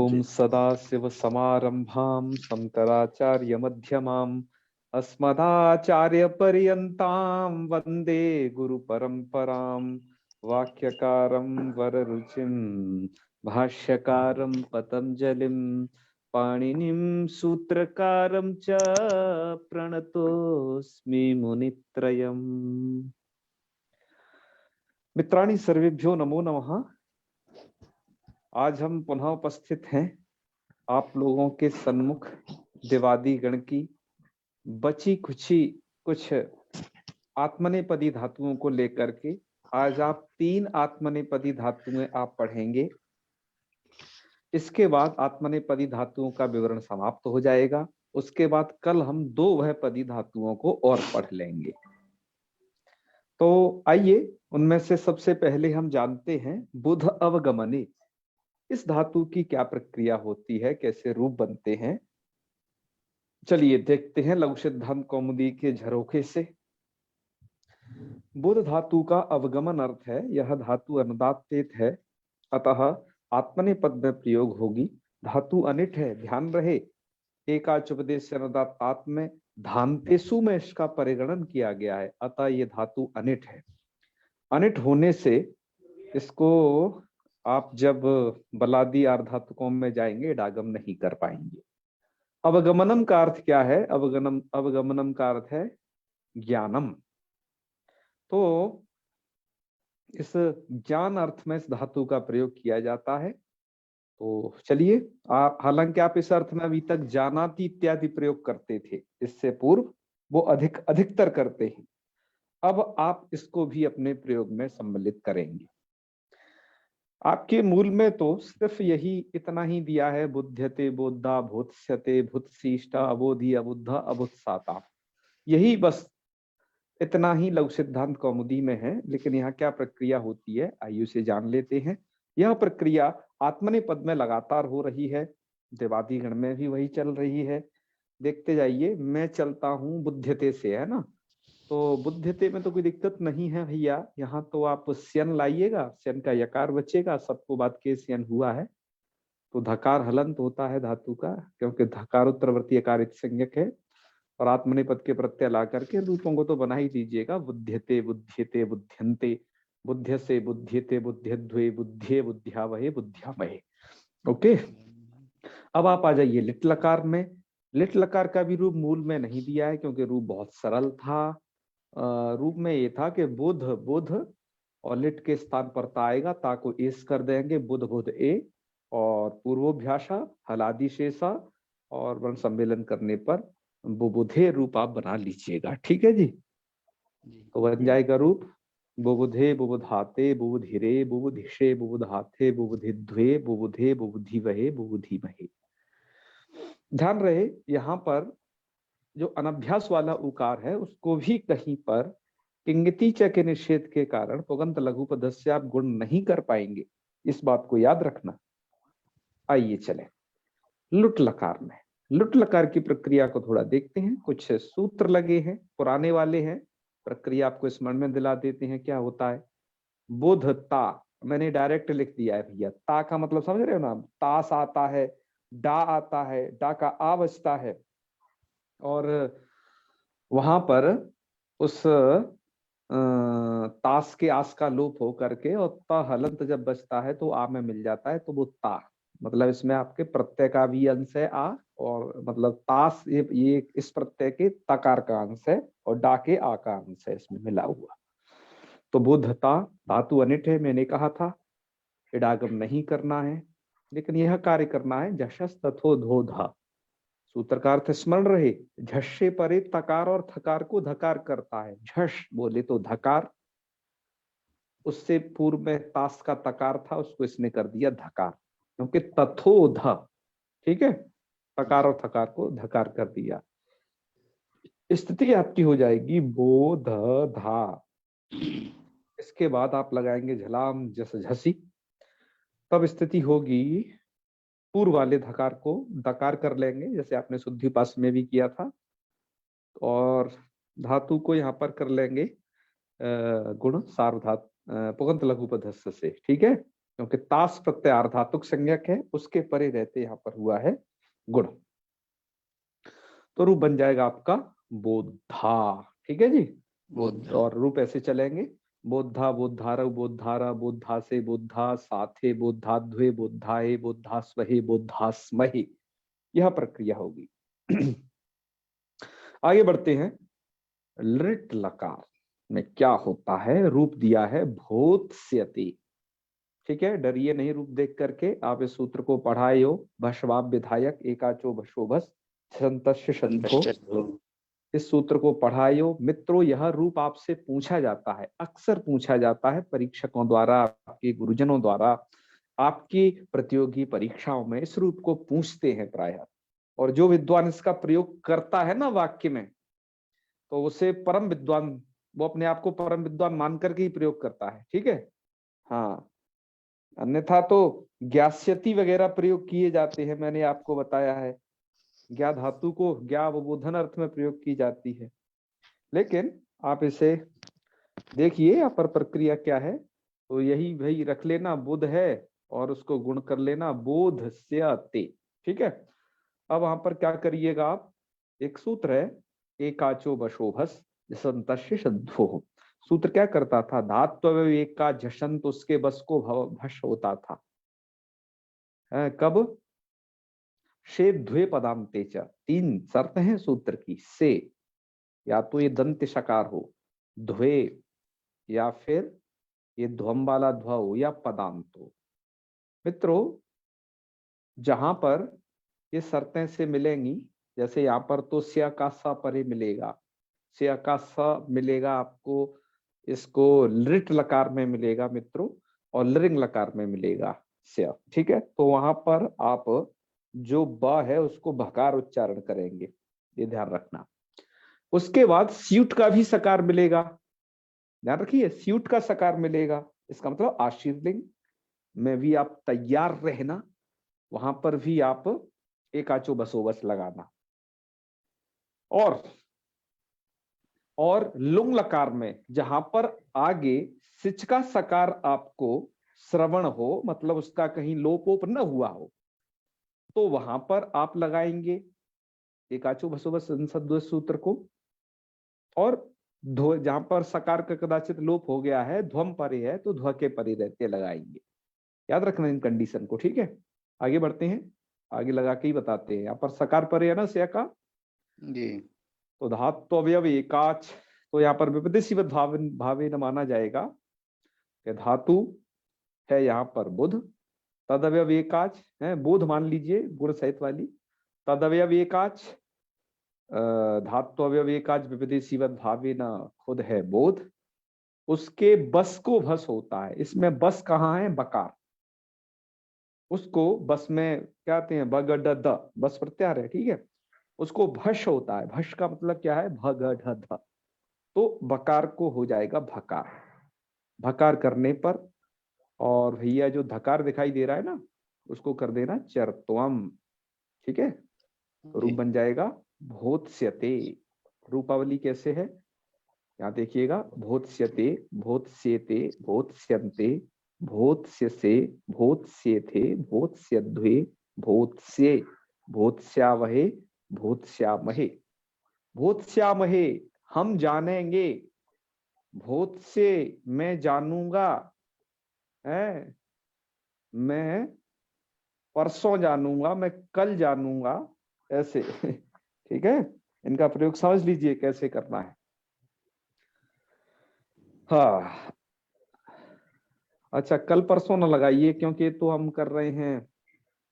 ओम जी। सदाशिव समारंभां शंकराचार्य मध्यमाम् अस्मदाचार्य पर्यन्तां वंदे गुरु परंपरां वाक्यकारं वररुचिं भाष्यकारं पतंजलिं पाणिनिं सूत्रकारं च प्रणतोऽस्मि मुनित्रयम्। मित्राणि सर्वेभ्यो नमो नमः। आज हम पुनः उपस्थित हैं आप लोगों के सन्मुख देवादी गण की बची खुची कुछ आत्मनेपदी धातुओं को लेकर के। आज आप 3 आत्मनेपदी धातुएं आप पढ़ेंगे। इसके बाद आत्मनेपदी धातुओं का विवरण समाप्त हो जाएगा। उसके बाद कल हम 2 वह पदी धातुओं को और पढ़ लेंगे। तो आइए उनमें से सबसे पहले हम जानते हैं बुध अवगमने। इस धातु की क्या प्रक्रिया होती है, कैसे रूप बनते हैं। चलिए देखते हैं लघु सिद्धांत कौमुदी के झरोखे से। बुध धातु का अवगमन अर्थ है यह धातु अनुदात्तेत है, अतः आत्मनेपद में प्रयोग होगी। धातु अनिट है, ध्यान रहे। एकाच उपदेश अनुदात आत्म धांतेसु में इसका परिगणन किया गया है, अतः ये धातु अनिट है। अनिट होने से इसको आप जब बलादी आर्धातुकों में जाएंगे डागम नहीं कर पाएंगे। अवगमनम का अर्थ क्या है? अवगमनम का अर्थ है ज्ञानम। तो इस ज्ञान अर्थ में इस धातु का प्रयोग किया जाता है। तो चलिए, हालांकि आप इस अर्थ में अभी तक जानाति इत्यादि प्रयोग करते थे, इससे पूर्व वो अधिकतर करते हैं। अब आप इसको भी अपने प्रयोग में सम्मिलित करेंगे। आपके मूल में तो सिर्फ यही इतना ही दिया है, बुध्यते बोधा भूत्स्यते भूत्सिष्टा अबोधि अबुद्धा अबुत्साता। यही बस इतना ही लघु सिद्धांत कौमुदी में है। लेकिन यहाँ क्या प्रक्रिया होती है आइए से जान लेते हैं। यह प्रक्रिया आत्मनेपद में लगातार हो रही है, देवादी गण में भी वही चल रही है। देखते जाइए, मैं चलता हूँ बुध्यते से, है ना। तो बुद्धते में तो कोई दिक्कत नहीं है भैया। यहाँ तो आप स्यन लाइएगा, स्यन का यकार बचेगा, सबको बात के स्यन हुआ है तो धकार हलंत होता है धातु का, क्योंकि धकार उत्तरवर्ती यकार संज्ञक है। और आत्मनेपद के प्रत्यय ला करके रूपों को तो बना ही दीजिएगा। बुध्यते बुध्यते बुध्यन्ते, बुद्ध्य से बुध्यते बुद्ध्यध्वे बुद्धे बुद्ध्यावहे बुद्ध्यामहे। ओके, अब आप आ जाइए लिट लकार में। लिट लकार का भी रूप मूल में नहीं दिया है, क्योंकि रूप बहुत सरल था। रूप में ये था कि बुध बुध और लिट के स्थान पर ता आएगा, ता को एस कर देंगे, बुध बुध ए, और पूर्वोभ्यासा हलादि शेषा, और वर्ण सम्मेलन करने पर बुबुधे रूप आप बना लीजिएगा। ठीक है जी। तो बन जाएगा रूप बुबुधे बुबुधाते बुबुधिरे बुबुधिषे बुबुधाथे बुबुधिध्वे बुबुधे बुबुधिवहे बुबुधिमहे। ध्यान रहे यहाँ पर जो अनभ्यास वाला उकार है उसको भी कहीं पर किंगति च के निषेध के कारण पुगंत लघु पद से आप गुण नहीं कर पाएंगे, इस बात को याद रखना। आइए चले लुट लकार में। लुट लकार की प्रक्रिया को थोड़ा देखते हैं। कुछ सूत्र लगे हैं, पुराने वाले हैं। प्रक्रिया आपको स्मरण में दिला देते हैं क्या होता है। बुध ता, मैंने डायरेक्ट लिख दिया है भैया। ता का मतलब समझ रहे हो ना, तास आता है, डा आता है, डा का आ बचता है, और वहां पर उस तास के आस का लोप हो करके और ता हलंत जब बचता है तो आ में मिल जाता है, तो वो ता। मतलब इसमें आपके प्रत्यय का भी अंश है आ, और मतलब तास ये इस प्रत्यय के तकार का अंश है और डा के आ का अंश है इसमें मिला हुआ। तो बुधता धातु अनिट है, मैंने कहा था इडागम नहीं करना है, लेकिन यह कार्य करना है। झषस तथो धोधा, सूत्र का अर्थ स्मरण रहे। झष्य परे तकार और थकार को धकार करता है। झष बोले तो धकार, उससे पूर्व में तास का तकार था, उसको इसने कर दिया धकार, क्योंकि तथोध, ठीक है, तकार और थकार को धकार कर दिया। स्थिति आपकी हो जाएगी बो ध धा। इसके बाद आप लगाएंगे झलाम जस झसी, तब स्थिति होगी पूर्व वाले धकार को दकार कर लेंगे, जैसे आपने शुद्धि पास में भी किया था। और धातु को यहाँ पर कर लेंगे गुण सार्वधातु पुगंत लघु पदस्य से। ठीक है, क्योंकि तास प्रत्यय आर्धातुक संज्ञक है, उसके परे रहते यहाँ पर हुआ है गुण। तो रूप बन जाएगा आपका बोधा। ठीक है जी, और रूप ऐसे चलेंगे, बोधा, बोधारव, बोधारा, बोधासे, बोधा साथे, बोधाध्वे, बोधाए, बोधास्वहे, बोधास्महे, यह प्रक्रिया होगी। आगे बढ़ते हैं। लृट लकार में क्या होता है, रूप दिया है भोत्स्यति। ठीक है, डरिए नहीं रूप देख करके, आप इस सूत्र को पढ़ाए हो, भस्वाब विधायक एकाचो भस्वोभस संतस्य शंतो, इस सूत्र को पढ़ाए हो मित्रों। यह रूप आपसे पूछा जाता है, अक्सर पूछा जाता है परीक्षकों द्वारा, आपके गुरुजनों द्वारा, आपकी प्रतियोगी परीक्षाओं में इस रूप को पूछते हैं प्रायः। और जो विद्वान इसका प्रयोग करता है ना वाक्य में, तो उसे परम विद्वान, वो अपने आप को परम विद्वान मान करके ही प्रयोग करता है। ठीक है, हाँ, अन्यथा तो ज्ञास्यति वगैरह प्रयोग किए जाते हैं, मैंने आपको बताया है। ज्ञा धातु को ज्ञा अवबोधन अर्थ में प्रयोग की जाती है, लेकिन आप इसे देखिए यहाँ पर प्रक्रिया क्या है। तो यही वही रख लेना, बुध है और उसको गुण कर लेना बोध से ते। ठीक है, अब वहां पर क्या करिएगा आप, एक सूत्र है एकाचो बशोभस संतस्य शद्धो। सूत्र क्या करता था, धात्व एक का झषंत, उसके बस को भश होता था। कब, शे द्वे पदांते च, तीन शर्त हैं सूत्र की। से या तो ये दंत शकार हो, ध्वे या फिर ये ध्वम वाला ध्व हो, या पदांत हो। मित्रों, जहां पर ये शर्तें से मिलेंगी, जैसे यहाँ पर तो स्या का सा परे मिलेगा, स्या का सा मिलेगा आपको, इसको लृट लकार में मिलेगा मित्रों, और लृंग लकार में मिलेगा स्या। ठीक है, तो वहां पर आप जो ब है उसको भकार उच्चारण करेंगे, ये ध्यान रखना। उसके बाद स्यूट का भी सकार मिलेगा, ध्यान रखिए, स्यूट का सकार मिलेगा, इसका मतलब आशीर्लिंग में भी आप तैयार रहना, वहां पर भी आप एकाचो बसोबस लगाना। और लुंग लकार में जहां पर आगे सिच का सकार आपको श्रवण हो, मतलब उसका कहीं लोपोप न हुआ हो, तो वहां पर आप लगाएंगे एकाचो बसोबस सूत्र को। और जहां पर सकार का कदाचित लोप हो गया है, ध्वम परे है, तो ध्व के परे रहते लगाएंगे। याद रखना इन कंडीशन को। ठीक है, आगे बढ़ते हैं, आगे लगा के ही बताते हैं। यहाँ पर सकार परे है ना स्या का जी, तो धातु अवयव एकाच, तो यहाँ पर विपदेशीवत भावे न माना जाएगा कि धातु है यहाँ पर बुध, तदवयव एकाच है, बोध मान लीजिए गुण सहित वाली, तदवयव एकाच, धातु अवयव एकाच विपदेशीवत भावे न खुद है बोध, उसके बस को भस होता है। इसमें बस कहाँ है, बकार, उसको बस में क्या कहते हैं, बगड द, बस प्रत्यार है। ठीक है, उसको भश होता है, भश का मतलब क्या है, भगढ़ ध, तो बकार को हो जाएगा भकार, भकार करने पर, और भैया जो धकार दिखाई दे रहा है ना, उसको कर देना चरत्वम। ठीक है, रूप बन जाएगा भोत्स्यते। रूपावली कैसे है, यहाँ देखिएगा, भोत्स्यते, भोत्स्येते, भोत्स्यन्ते, भोत्स्यसे, भोत्स्येथे, भोत्स्यध्वे, भोत्स्ये, भोत्स्यावहे, भोत्स्यामहे। भोत्स्यामहे हम जानेंगे, भूत से मैं जानूंगा, है, मैं परसों जानूंगा, मैं कल जानूंगा, ऐसे। ठीक है, इनका प्रयोग समझ लीजिए कैसे करना है। हाँ, अच्छा, कल परसों न लगाइए, क्योंकि तो हम कर रहे हैं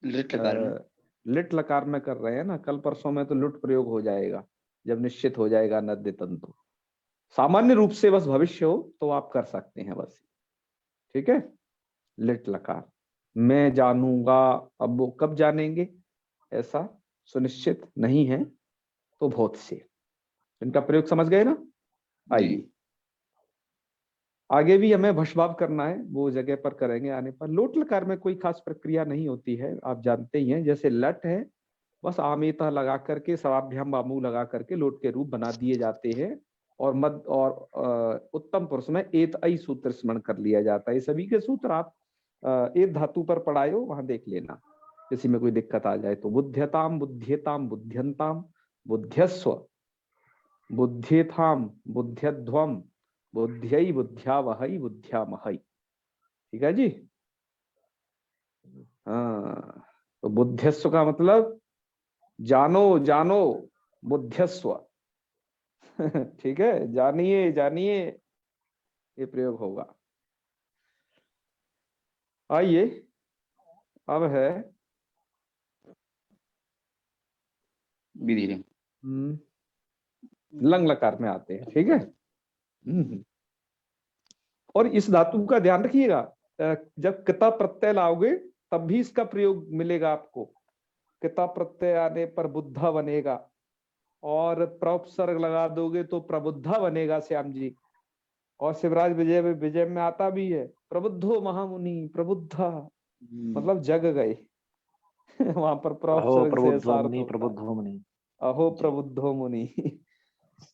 लिट लकार में। लिट लकार में कर रहे हैं ना, कल परसों में तो लुट प्रयोग हो जाएगा, जब निश्चित हो जाएगा नद्य तंतु। सामान्य रूप से बस भविष्य हो तो आप कर सकते हैं बस। ठीक है, लिट लकार, मैं जानूंगा, अब वो कब जानेंगे ऐसा सुनिश्चित नहीं है, तो बहुत से, इनका प्रयोग समझ गए ना। आइए, आगे भी हमें भस्माव करना है, वो जगह पर करेंगे आने पर। लोट लकार में कोई खास प्रक्रिया नहीं होती है, आप जानते ही हैं। जैसे लट है, बस आमेता लगा करके, सवाभ्याम बामू लगा करके लोट के रूप बना दिए जाते हैं, और मद और उत्तम पुरुष में एत ऐ सूत्र स्मरण कर लिया जाता है। सभी के सूत्र आप एक धातु पर पढ़ायो, वहां देख लेना किसी में कोई दिक्कत आ जाए तो। बुद्ध्यताम बुद्ध्येताम बुद्ध्यंताम बुद्ध्यस्व बुद्ध्येथाम बुद्ध्यध्वम बुद्ध्यई बुद्ध्यावहई बुद्ध्यामहई। ठीक है जी। हाँ, तो बुद्ध्यस्व का मतलब जानो जानो, बुद्ध्यस्व। ठीक है, जानिए जानिए, ये प्रयोग होगा। आइए अब है विधिलिंग। लंग लकार में आते हैं। ठीक है। और इस धातु का ध्यान रखिएगा, जब किता प्रत्यय लाओगे तब भी इसका प्रयोग मिलेगा आपको। किता प्रत्यय आने पर बुद्धा बनेगा, और प्रउपसर्ग लगा दोगे तो प्रबुद्धा बनेगा श्याम जी। और शिवराज विजय में, विजय में आता भी है प्रबुद्धो महामुनि, प्रबुद्धा मतलब जग गए। वहां पर अहो प्रउपसर्ग से ऐसा प्रबुद्धो अर्थ मुनि, होता है, प्रबुद्धो मुनि। अहो प्रबुद्धो मुनि।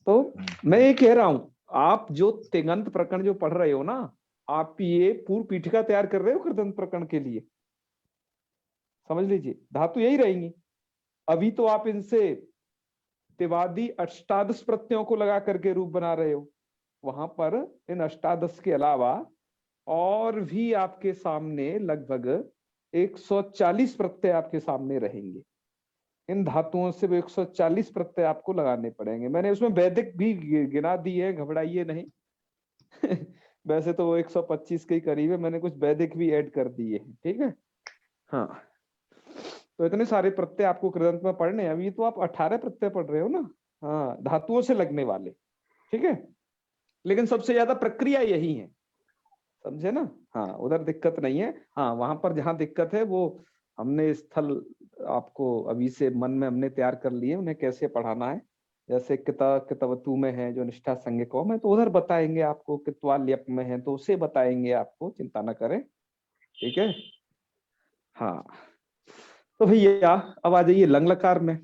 तो मैं ये कह रहा हूं, आप जो तिङंत प्रकरण जो पढ़ रहे हो ना, आप ये पूर्व पीठिका तैयार कर रहे हो कृदंत प्रकरण के लिए, समझ लीजिए धातु यही रहेंगी। अभी तो आप इनसे तिवादी अष्टादश प्रत्ययों को लगा करके रूप बना रहे हो, वहां पर इन अष्टादश के अलावा और भी आपके सामने लगभग 140 प्रत्यय आपके सामने रहेंगे। इन धातुओं से वो 140 प्रत्यय आपको लगाने पड़ेंगे। मैंने उसमें वैदिक भी गिना दिए हैं, घबराइए नहीं। वैसे तो वो 125 के ही करीब है, मैंने कुछ वैदिक भी ऐड कर दिए हैं। ठीक है। हाँ, तो इतने सारे प्रत्यय आपको कृदंत में पढ़ने हैं। अभी तो आप 18 प्रत्यय पढ़ रहे हो ना, हाँ, धातुओं से लगने वाले। ठीक है, लेकिन सबसे ज्यादा प्रक्रिया यही है, समझे ना। हाँ, उधर दिक्कत नहीं है। हाँ, वहां पर जहां दिक्कत है वो हमने स्थल आपको अभी से मन में हमने तैयार कर लिए, उन्हें कैसे पढ़ाना है। जैसे कितवतु में है जो निष्ठा संज्ञक में, तो उधर बताएंगे आपको। कित्वाल्यप में है तो उसे बताएंगे आपको, चिंता न करें। ठीक है। हाँ, तो भैया अब आ जाइए लंग लकार में।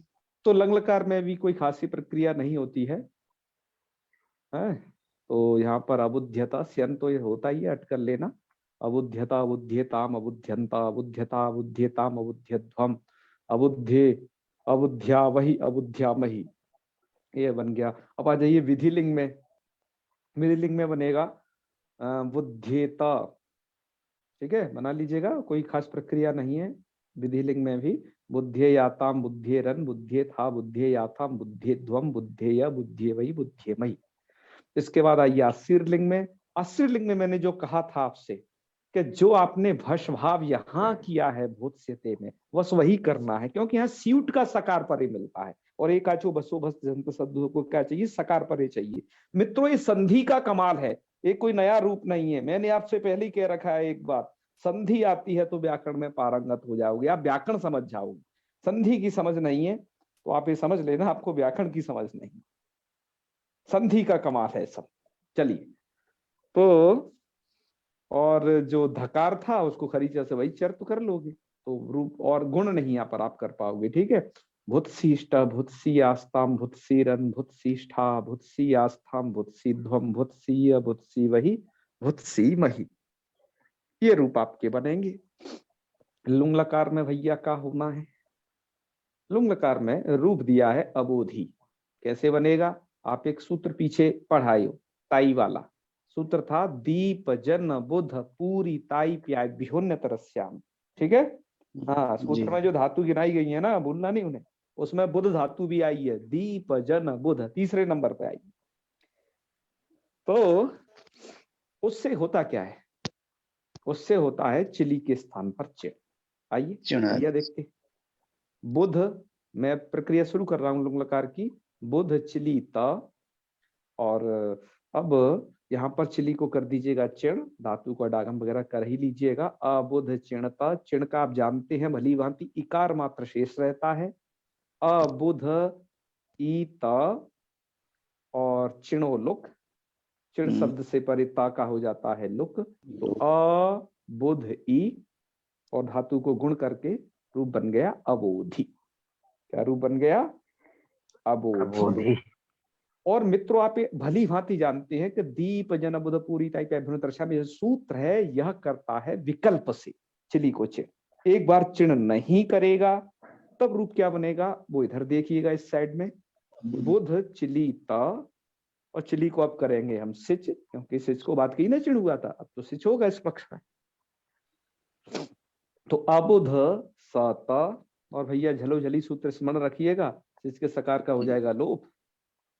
तो लंग लकार में भी कोई खासी प्रक्रिया नहीं होती है, है? तो यहाँ पर अबुध्यता स्यन तो ये होता ही है, अटकर लेना। अबुध्यता अबुध्यताम अबुध्यंता अबुध्यता अबुध्यताम अबुध्यध्वम अबुध्ये अबुध्या वही अबुध्यामहि, ये बन गया। अब आ जाइए विधिलिंग में। विधिलिंग में बनेगा बुद्धेता। ठीक है, बना लीजिएगा, कोई खास प्रक्रिया नहीं है विधिलिंग में भी। बुद्धे याताम बुद्धे रन बुद्धे था बुद्धे याथाम बुद्धे ध्वम बुद्धेय बुद्धे वही बुद्धेमहि। इसके बाद आइए आशीर्लिंग में। आशीर्लिंग में मैंने जो कहा था आपसे कि जो आपने भष भाव यहाँ किया है भूतस्यते में, बस वही करना है, क्योंकि यहाँ स्यूट का सकार परे मिलता है, और एक आचो बसो बस जंत शब्द को क्या चाहिए, सकार परे चाहिए। मित्रों, ये संधि का कमाल है, ये कोई नया रूप नहीं है। मैंने आपसे पहले ही कह रखा है एक बात, संधि आती है तो व्याकरण में पारंगत हो जाओगे, आप व्याकरण समझ जाओगे। संधि की समझ नहीं है तो आप ये समझ लेना आपको व्याकरण की समझ नहीं। संधि का कमाल है सब। चलिए, तो और जो धकार था उसको खरीचा से वही चर तो कर लोगे, तो रूप और गुण नहीं यहाँ पर आप कर पाओगे। ठीक है। भुत्सीष्ट भुत्सी आस्ताम भुत्सी रन भुत्सी ष्ठा भुत्सी आस्थाम भुत्सी ध्वम भुत्सी भुत्सी वही भुत्सी मही, ये रूप आपके बनेंगे। लुंग लकार में भैया का होना है, लुंग लकार में रूप दिया है अबोधि। कैसे बनेगा, आप एक सूत्र पीछे पढ़ाए हो, ताई वाला सूत्र था, दीप जन बुध पूरी ताई प्याय विहुन्य तरस्याम। ठीक है। हाँ, सूत्र में जो धातु गिनाई गई है ना, भूलना नहीं उन्हें, उसमें बुध धातु भी आई है, दीप जन बुध तीसरे नंबर पे आई। तो उससे होता क्या है, उससे होता है चिली के स्थान पर चिड़। आइए भैया देखते, बुध, मैं प्रक्रिया शुरू कर रहा हूं लुंग लकार की। बुध चिली त, और अब यहाँ पर चिली को कर दीजिएगा चिण, धातु को डागम वगैरह कर ही लीजिएगा। अबुध चिणता, चिण का आप जानते हैं भली भांति इकार मात्र शेष रहता है। अबुध ईत और चिणो लुक, चिण शब्द से परिता का हो जाता है लुक। तो अबुध ई और धातु को गुण करके रूप बन गया अबोधि। क्या रूप बन गया, अबोधि। और मित्रों आप ये भली भांति जानते हैं कि दीप जन बुध पूरी टाइप अभ्युदर्शा में सूत्र है, यह करता है विकल्प से चिली को चिण। एक बार चिण नहीं करेगा तब रूप क्या बनेगा, वो इधर देखिएगा इस साइड में, बुध चिली त, और चिली को अब करेंगे हम सिच, क्योंकि सिच को बात की ना चिण हुआ था, अब तो सिच होगा इस पक्ष में। तो अबुध सत, और भैया झलो झली सूत्र स्मरण रखिएगा, सिच के सकार का हो जाएगा लोप,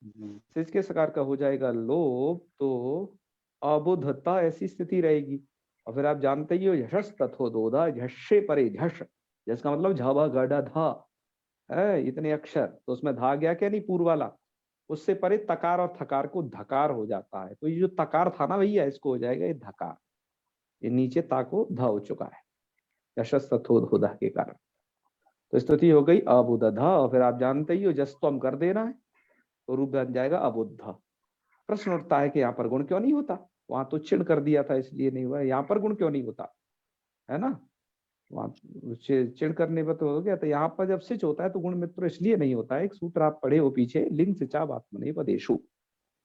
सिच के सकार का हो जाएगा लोप, तो अबुधता ऐसी स्थिति रहेगी। और फिर आप जानते ही हो झस तथो दोधा, झस्से परे झस, जिसका मतलब झा गढ़ा धा है, इतने अक्षर, तो उसमें धा गया क्या नहीं पूर्व वाला, उससे परे तकार और थकार को धकार हो जाता है। तो ये जो तकार था ना भैया, इसको हो जाएगा ये धकार, ये नीचे ता को ध हो चुका है यशस तथोधा के कारण। तो स्थिति हो गई अबुदध, और फिर आप जानते ही हो जस तो हम कर देना है, तो रूप बन जाएगा अबुद्ध। प्रश्न उठता है कि यहाँ पर गुण क्यों नहीं होता, वहां तो चिड़ कर दिया था इसलिए नहीं हुआ, यहाँ पर गुण क्यों नहीं होता, है ना, वहां चिड़ करने पर तो हो गया, तो यहाँ पर जब सिच होता है तो गुण मित्र इसलिए नहीं होता है। एक सूत्र आप पढ़े हो पीछे, लिंग सिचा आत्मने पदेशु,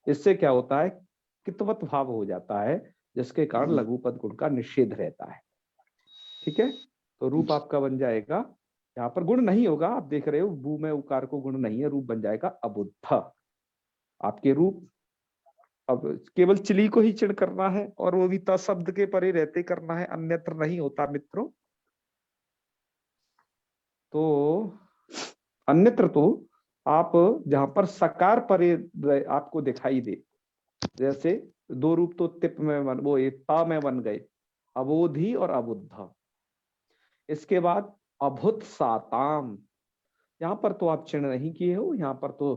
इससे क्या होता है कितवत भाव हो जाता है, जिसके कारण लघु पद गुण का निषेध रहता है। ठीक है, तो रूप आपका बन जाएगा, यहाँ पर गुण नहीं होगा, आप देख रहे हो बू में उकार को गुण नहीं है, रूप बन जाएगा अबुद्ध। आपके रूप अब केवल चिली को ही चिड़ करना है, और वो भी त शब्द के परे रहते करना है, अन्यत्र नहीं होता मित्रों। तो अन्यत्र तो आप जहां पर सकार परे आपको दिखाई दे, जैसे दो रूप तो तिप में बन, वो ता में बन गए, अबोधि और अबुद्ध। इसके बाद अभुत साताम, यहाँ पर तो आप चिन्ह नहीं किए हो, यहाँ पर तो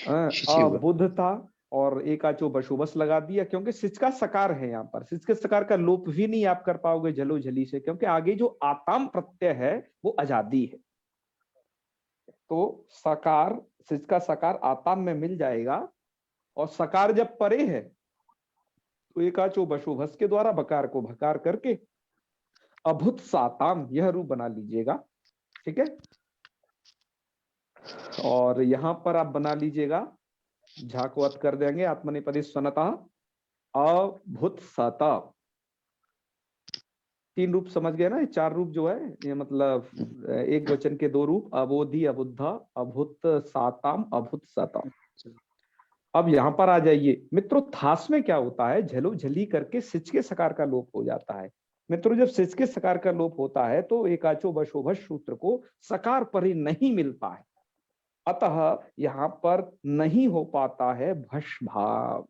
अबुद्धता और एकाचो बशोबस लगा दिया, क्योंकि सिच का सकार है, यहाँ पर सिच के सकार का लोप भी नहीं आप कर पाओगे झलो झली से, क्योंकि आगे जो आताम प्रत्यय है वो आजादी है। तो सकार, सिच का सकार आताम में मिल जाएगा, और सकार जब परे है तो एकाचो बशोभस के द्वारा बकार को भकार करके अभुत साताम यह रूप बना लीजिएगा। ठीक है, और यहां पर आप बना लीजिएगा, झा को अत कर देंगे, आत्मनेपदी स्वनता अभुत साता, तीन रूप समझ गए ना, चार रूप जो है ये मतलब एक वचन के दो रूप, अबोधि अबुद्धा अभुत साताम अभुत साताम। अब यहां पर आ जाइए मित्रों, थास में क्या होता है, झलो झली करके सिच के सकार का लोप हो जाता है। मित्रों जब सिच के सकार का लोप होता है तो एकाचो बशोभस सूत्र को सकार पर ही नहीं मिलता है, अतः यहाँ पर नहीं हो पाता है भश भाव।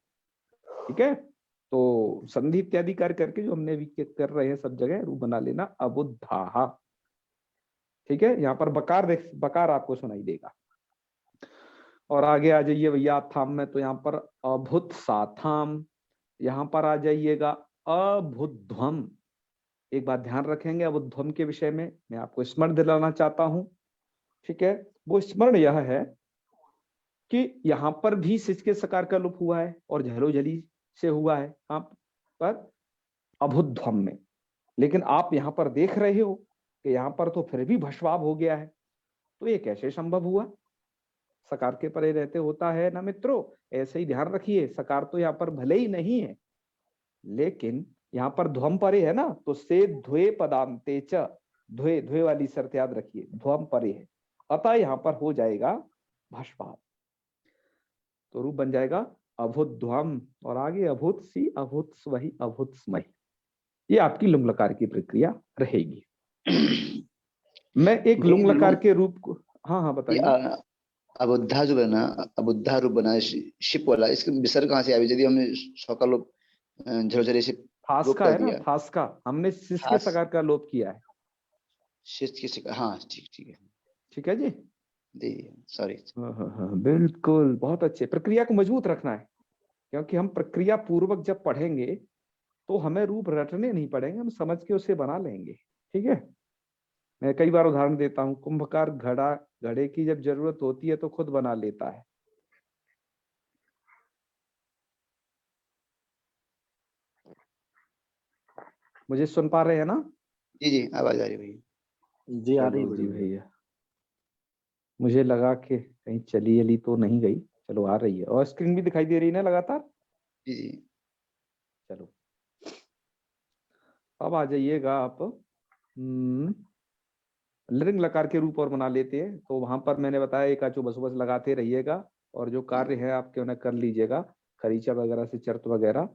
ठीक है, तो संधि इत्यादि कार्य करके जो हमने अभी कर रहे हैं सब जगह रूप बना लेना अबुद्धा। ठीक है, यहाँ पर बकार देख, बकार आपको सुनाई देगा। और आगे आ जाइए भैया थाम में, तो यहाँ पर अभुत साथाम, यहाँ पर आ जाइएगा अभुध्वम। एक बात ध्यान रखेंगे अबुध्वम के विषय में, मैं आपको स्मरण दिलाना चाहता हूं। ठीक है, वो स्मरण यह है कि यहाँ पर भी सिच के सकार का लोप हुआ है और झलो झली से हुआ है यहाँ पर अभुध्वम में, लेकिन आप यहाँ पर देख रहे हो कि यहाँ पर तो फिर भी भस्वाब हो गया है, तो ये कैसे संभव हुआ, सकार के परे रहते होता है ना मित्रों। ऐसे ही ध्यान रखिए, सकार तो यहाँ पर भले ही नहीं है, लेकिन यहाँ पर ध्वम परे है ना, तो से ध्वे पदांते च, ध्वे ध्वे वाली शर्त याद रखिए, ध्वम परे है, अतः यहाँ पर हो जाएगा भस्वाब, तो रूप बन जाएगा अभुध्वम, और आगे अभूत सी अभूत स्वही अभूत स्मही, ये आपकी लुंग लकार की प्रक्रिया रहेगी। मैं एक लुंग लकार के रूप को, हाँ हाँ बताइए। अबुद्धा जो बना, अबुद्धा रूप बना शिप वाला, इसके विसर्ग कहाँ से आया, यदि हमने सौका लोप झरझरे से फास का है ना, फास का हमने शिष्ट के सकार का लोप किया है, शिष्ट के सकार, हाँ ठीक है, ठीक है जी, सॉरी। बिल्कुल, बहुत अच्छे, प्रक्रिया को मजबूत रखना है, क्योंकि हम प्रक्रिया पूर्वक जब पढ़ेंगे तो हमें रूप रटने नहीं पड़ेंगे, हम समझ के उसे बना लेंगे। ठीक है, मैं कई बार उदाहरण देता हूँ, कुंभकार घड़ा, घड़े की जब जरूरत होती है तो खुद बना लेता है। मुझे सुन पा रहे हैं ना? जी आवाज आ रही भैया, जी आ रही जी भैया, मुझे लगा कि कहीं चली तो नहीं गई, चलो आ रही है और स्क्रीन भी दिखाई दे रही है ना लगातार। जी जी। चलो अब आ जाइएगा आप लिंग लकार के रूप और बना लेते हैं। तो वहां पर मैंने बताया एक आचो बस बस लगाते रहिएगा और जो कार्य है आपके उन्हें कर लीजिएगा, खरीचा वगैरह से चर्त वगैरह।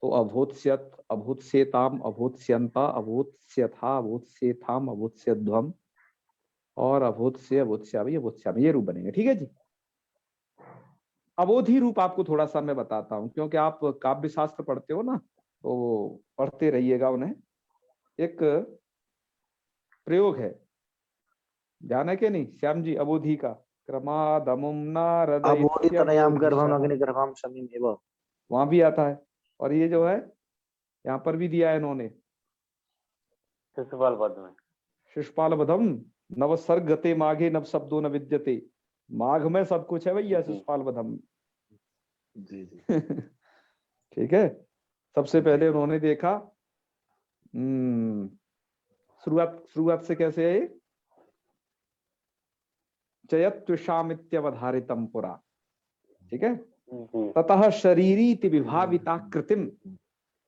तो अभूत्स्यत, अभूत्स्यताम, अभूत्स्यंता, अभूत्स्यथा, अभूत्स्यथाम, अभूत्स्यध्वम और अभूत्स्य, अभूत्स्यामी, अभूत्स्यामी, ये रूप बनेंगे। ठीक है जी। अबोधी रूप आपको थोड़ा सा मैं बताता हूँ, क्योंकि आप काव्य शास्त्र पढ़ते हो ना, तो पढ़ते रहिएगा उन्हें। एक प्रयोग है, ध्यान है कि नहीं श्याम जी? अबोधी का क्रमादमुम नारद अबोधितनयाम गर्भम इत्यबोधिशः, अग्नि गर्भम शमीम एव। वहां भी आता है। और ये जो है यहाँ पर भी दिया है इन्होंने, शिशुपाल वध में। शिशुपाल वधम नवसर्ग गते माघे नव शब्दों न विद्यते। माघ में सब कुछ है भैया शिशुपाल वधम में। जी जी। ठीक है। सबसे पहले उन्होंने देखा, शुरुआत शुरुआत से कैसे है, चयत्विषामित्यवधारितम पुरा। ठीक है। ततः शरीरीति विभाविताकृतिम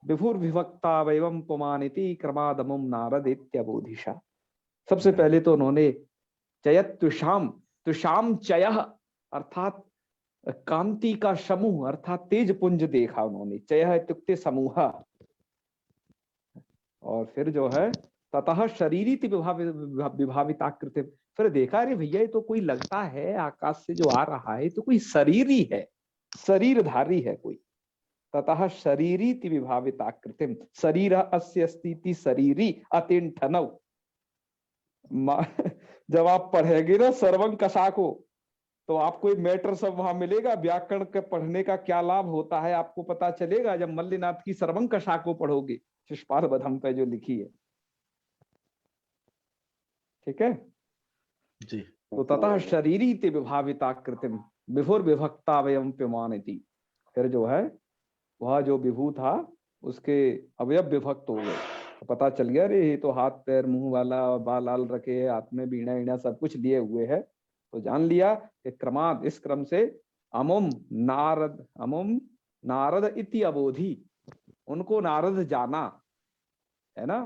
विभुर्विभक्ता वैवं पुमानिति क्रमादमुम नारदेत्यबोधिशा। सबसे पहले तो उन्होंने चयत्विषाम, तुषाम चयः अर्थात कांति का समूह अर्थात तेज पुंज देखा उन्होंने, चयः इत्युक्ते समूह। और फिर जो है ततः शरीरीति विभाविताकृतिम, फिर देखा अरे भैया ये तो कोई लगता है आकाश से जो आ रहा है तो कोई शरीर ही है, शरीरधारी है कोई। ततः शरीरीति विभाविताकृतिम, शरीर अस्य अस्ति शरीरी अतिष्ठनौ। जब आप पढ़ेंगे ना सर्वं कशाको, तो आपको एक मैटर सब वहां मिलेगा, व्याकरण के पढ़ने का क्या लाभ होता है आपको पता चलेगा जब मल्लिनाथ की सर्वं कशाको पढ़ोगे, शिशुपाल वधम पे जो लिखी है। ठीक है जी। तो ततः शरीरीति विभाविताकृतिम विभुर्विभक्ता वयम प्यमानिति, फिर जो है वह जो विभू था उसके अवयव विभक्त हो गए। तो पता चल गया रे ये तो हाथ पैर मुंह वाला, बाल लाल रखे, हाथ में बीणा ईणा सब कुछ लिए हुए है। तो जान लिया कि क्रमाद, इस क्रम से अमुम नारद इति अबोधी, उनको नारद जाना है ना।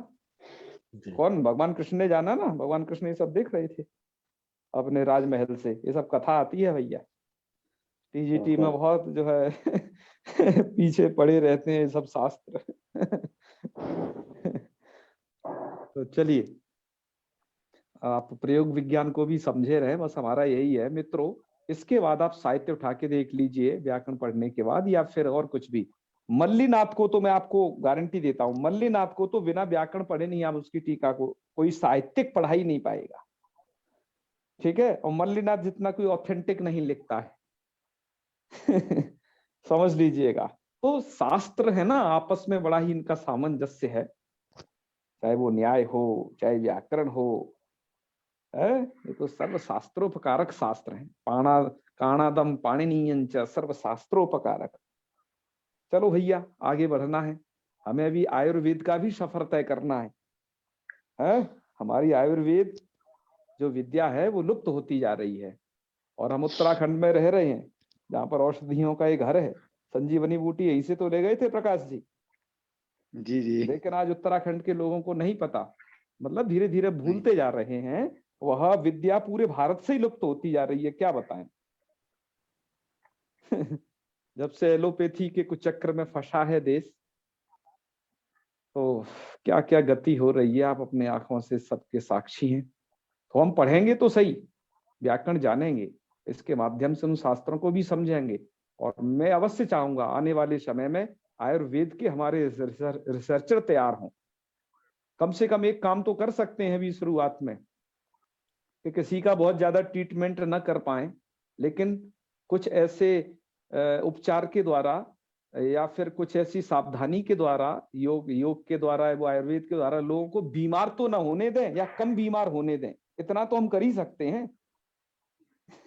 कौन? भगवान कृष्ण ने जाना ना, भगवान कृष्ण ये सब देख रहे थे अपने राजमहल से। ये सब कथा आती है भैया, टीजीटी में बहुत जो है पीछे पड़े रहते हैं सब शास्त्र। तो चलिए आप प्रयोग विज्ञान को भी समझे रहे, बस हमारा यही है मित्रों। इसके बाद आप साहित्य उठा के देख लीजिए व्याकरण पढ़ने के बाद, या फिर और कुछ भी। मल्लिनाथ को तो मैं आपको गारंटी देता हूं, मल्लिनाथ को तो बिना व्याकरण पढ़े नहीं आप उसकी टीका को कोई साहित्यिक पढ़ाई नहीं पाएगा। ठीक है। और मल्लिनाथ जितना कोई ऑथेंटिक नहीं लिखता है। समझ लीजिएगा। तो शास्त्र है ना आपस में बड़ा ही इनका सामंजस्य है, चाहे वो न्याय हो चाहे व्याकरण हो, ये तो सर्व शास्त्रोपकारक शास्त्र है। काणादम पाणिनीयंच सर्व शास्त्रोपकारक। चलो भैया आगे बढ़ना है, हमें अभी आयुर्वेद का भी सफर तय करना है? हमारी आयुर्वेद जो विद्या है वो लुप्त होती जा रही है, और हम उत्तराखंड में रह रहे हैं जहाँ पर औषधियों का एक घर है। संजीवनी बूटी यहीं से तो ले गए थे प्रकाश जी। जी जी। लेकिन आज उत्तराखंड के लोगों को नहीं पता, मतलब धीरे धीरे भूलते जा रहे हैं। वह विद्या पूरे भारत से ही लुप्त होती जा रही है, क्या बताएं। जब से एलोपैथी के कुछ चक्र में फंसा है देश, तो क्या क्या गति हो रही है आप अपने आंखों से सबके साक्षी हैं। तो हम पढ़ेंगे तो सही, व्याकरण जानेंगे, इसके माध्यम से उन शास्त्रों को भी समझेंगे। और मैं अवश्य चाहूंगा आने वाले समय में आयुर्वेद के हमारे रिसर्चर तैयार हों। कम से कम एक काम तो कर सकते हैं अभी शुरुआत में, कि किसी का बहुत ज्यादा ट्रीटमेंट न कर पाए, लेकिन कुछ ऐसे उपचार के द्वारा या फिर कुछ ऐसी सावधानी के द्वारा, योग के द्वारा, वो आयुर्वेद के द्वारा लोगों को बीमार तो ना होने दें या कम बीमार होने दें। इतना तो हम कर ही सकते हैं।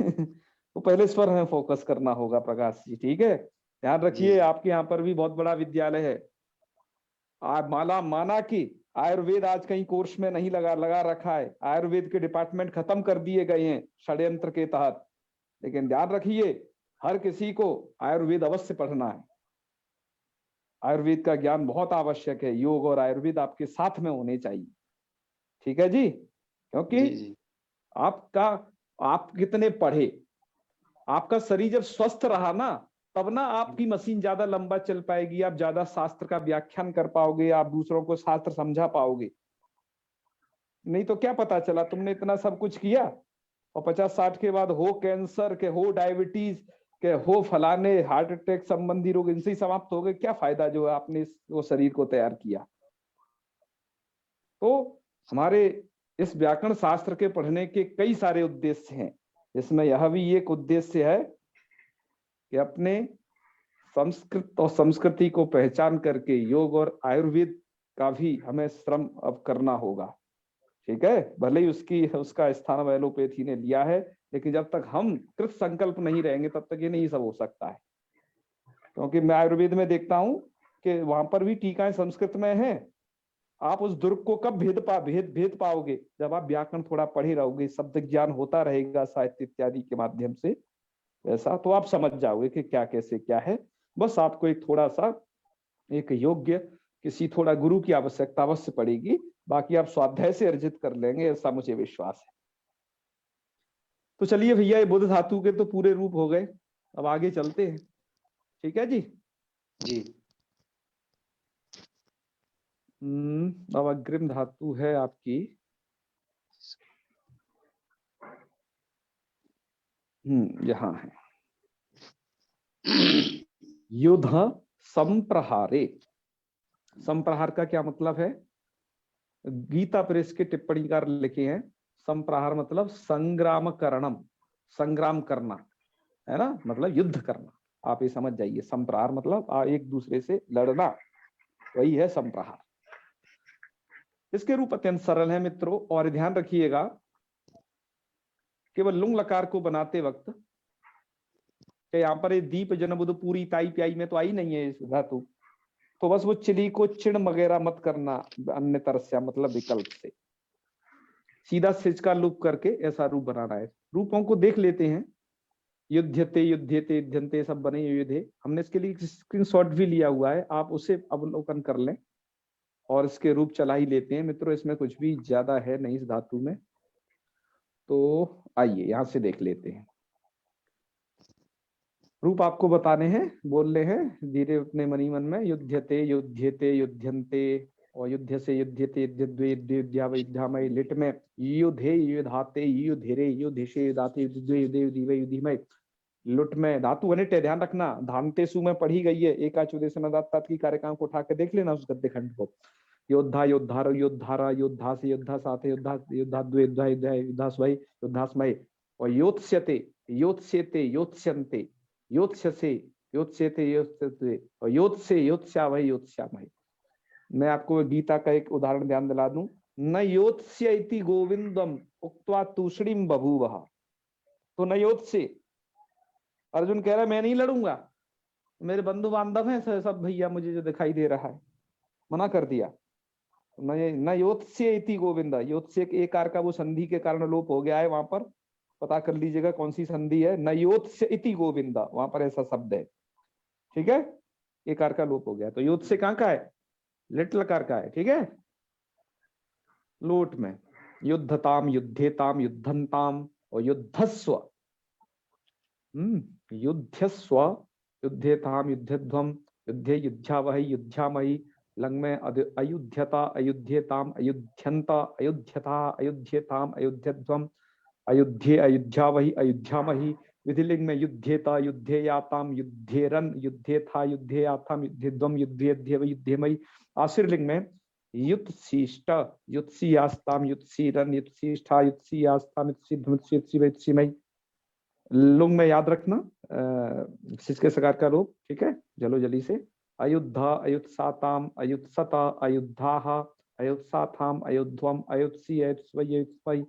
तो पहले इस पर हमें फोकस करना होगा प्रकाश जी। ठीक है, ध्यान रखिए। आपके यहाँ पर भी बहुत बड़ा विद्यालय है। आप माना कि आयुर्वेद आज कहीं कोर्स में नहीं लगा रखा है, आयुर्वेद के डिपार्टमेंट खत्म कर दिए गए हैं षड्यंत्र के तहत। लेकिन ध्यान रखिए हर किसी को आयुर्वेद अवश्य पढ़ना है। आयुर्वेद का ज्ञान बहुत आवश्यक है। योग और आयुर्वेद आपके साथ में होने चाहिए। ठीक है जी, क्योंकि जी जी आपका आप कितने पढ़े, आपका शरीर जब स्वस्थ रहा ना, तब ना आपकी मशीन ज्यादा लंबा चल पाएगी, आप ज्यादा शास्त्र का व्याख्यान कर पाओगे, आप दूसरों को शास्त्र समझा पाओगे। नहीं तो क्या पता चला तुमने इतना सब कुछ किया और 50-60 के बाद हो कैंसर के, हो डायबिटीज के, हो फलाने हार्ट अटैक संबंधी रोग, इनसे ही समाप्त हो गए। क्या फायदा जो आपने वो शरीर को तैयार किया। तो हमारे इस व्याकरण शास्त्र के पढ़ने के कई सारे उद्देश्य हैं, जिसमें यह भी एक उद्देश्य है कि अपने संस्कृत और संस्कृति को पहचान करके योग और आयुर्वेद का भी हमें श्रम अब करना होगा। ठीक है, भले ही उसका स्थान एलोपैथी ने लिया है, लेकिन जब तक हम कृत संकल्प नहीं रहेंगे तब तक ये नहीं सब हो सकता है। क्योंकि मैं आयुर्वेद में देखता हूं कि वहां पर भी टीकाएं संस्कृत में हैं। आप उस दुर्ग को कब भेद पाओगे, जब आप व्याकरण थोड़ा पढ़े रहोगे, शब्द ज्ञान होता रहेगा साहित्य इत्यादि के माध्यम से, ऐसा तो आप समझ जाओगे कि क्या कैसे क्या है। बस आपको एक थोड़ा सा एक योग्य किसी थोड़ा गुरु की आवश्यकता अवश्य पड़ेगी, बाकी आप स्वाध्याय से अर्जित कर लेंगे, ऐसा मुझे विश्वास है। तो चलिए भैया, ये बुध धातु के तो पूरे रूप हो गए, अब आगे चलते हैं। ठीक है जी। जी अब अग्रिम धातु है आपकी यहाँ है युद्ध संप्रहारे। संप्रहार का क्या मतलब है? गीता प्रेस के टिप्पणीकार लिखे हैं, संप्रहार मतलब संग्राम करणम, संग्राम करना है ना, मतलब युद्ध करना। आप ये समझ जाइए, संप्रहार मतलब एक दूसरे से लड़ना, वही है संप्रहार। इसके रूप अत्यंत सरल है मित्रों, और ध्यान रखिएगा केवल लुंग लकार को बनाते वक्त कि यहाँ पर दीप जनबुद पूरी ताई प्याई में तो आई नहीं है इस धातु, तो बस वो चिली को चिड़ वगैरह मत करना अन्य तरस्या मतलब विकल्प से, सीधा सिज का लूप करके ऐसा रूप बनाना है। रूपों को देख लेते हैं। युद्धते युद्धते युद्धन्ते सब बने युद्धे, हमने इसके लिए स्क्रीनशॉट भी लिया हुआ है, आप उसे अवलोकन कर लें और इसके रूप चला ही लेते हैं मित्रों। इसमें कुछ भी ज्यादा है नहीं इस धातु में, तो आइए यहां से देख लेते हैं। रूप आपको बताने हैं, बोलने हैं धीरे अपने मनी मन में। युद्धते युद्धते युद्धन्ते और युद्ध से युद्धते युद्धद्वे युद्धामय, लिट में युद्धे युद्धाते युद्धेरे युद्धेशे युद्धाते युद्धद्वे युद्धे युद्धीवे युद्धिमय, लुट में धातु अनिट है, ध्यान रखना। धानतेसु में पढ़ी गई है, एकाचुदेशनादात की कार्यक्रम को उठा के देख लेना उस गद्य खंड को। योद्धा योद्धार योद्धारा योद्धा से योद्धा साथे योद्धा योद्धाद्वे युद्धा युद्धा युद्धास्वय युद्धास्मय, और योत्स्यते योत्स्यते योत्स्यन्ते योत्स्यसे योत्स्यते योत्स्यते और योत्से योत्स्यावै योत्स्यामय। मैं आपको गीता का एक उदाहरण ध्यान दिला दूं, न योत्स्य इति गोविंदम उक्त्वा तूष्णीम बभूवः। तो न योत्स्य, अर्जुन कह रहा है मैं नहीं लड़ूंगा, मेरे बंधु बांधव हैं सब भैया, मुझे जो दिखाई दे रहा है, मना कर दिया। न योत्स्य इति गोविंदा, योत्स्य एक कार का वो संधि के कारण लोप हो गया है, वहां पर पता कर लीजिएगा कौन सी संधि है। न योत्स्य इति गोविंदा, वहां पर ऐसा शब्द है। ठीक है, एक कार का लोप हो गया, तो योत्स्य कहाँ का है? लिट लकार का है। ठीक है, लोट में युद्धताम युद्धेताम युद्धंताम और युद्धस्व, युद्धस्व युद्धेताम युद्धध्वम युद्धे युद्ध्यावहि युद्ध्यामहि, लंग में अयुध्यता अयुध्येताम अयुध्यंता अयुध्यता अयुध्येताम अयुध्यध्वम अयुध्ये अयुध्यावहि अयुध्यामहि, विधिलिंग में युद्धेता युद्धेयाताम युद्धेरन युद्धेथा युद्धेयाथाम युद्धेध्वम युद्धेध्यव युद्धेमयि, आशीर्लिंग में युत्सिष्ट युत्सियास्ताम युत्सिरन युत्सिष्ठा युत्सियास्ताम युत्सिध्वम युत्सिमयि, लुंग में याद रखना सिसके सकार का रूप। ठीक है, जलो जली से अयुद्धा अयुत्साताम अयुत्सता अयुद्धाः अयुत्साथाम अयुध्वम अयुत्सी अयुत्स्वय अयुत्स्वय,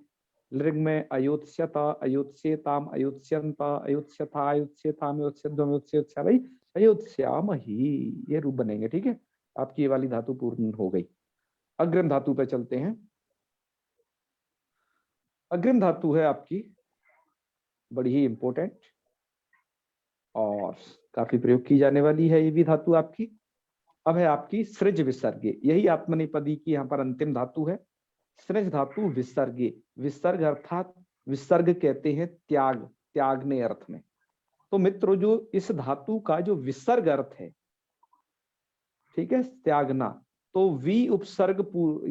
लिंग में अयोत्स्यता अयोत्स्यताम अयोत्स्यंता अयोत्स्यथा अयोत्स्यताम अयोत्स्यध्वम अयोत्स्यवै अयोत्स्यामहि, ये रूप बनेंगे। ठीक है, आपकी ये वाली धातु पूर्ण हो गई। अग्रिम धातु पे चलते हैं। अग्रिम धातु है आपकी बड़ी ही इंपॉर्टेंट, और काफी प्रयोग की जाने वाली है ये भी धातु आपकी। अब है आपकी सृज विसर्गे, यही आत्मनेपदी की यहाँ पर अंतिम धातु है। सृज धातु विसर्गे, विसर्ग अर्थात विसर्ग कहते हैं त्याग, त्यागने अर्थ में। तो मित्रों जो इस धातु का जो विसर्ग अर्थ है, ठीक है, त्यागना, तो वी उपसर्ग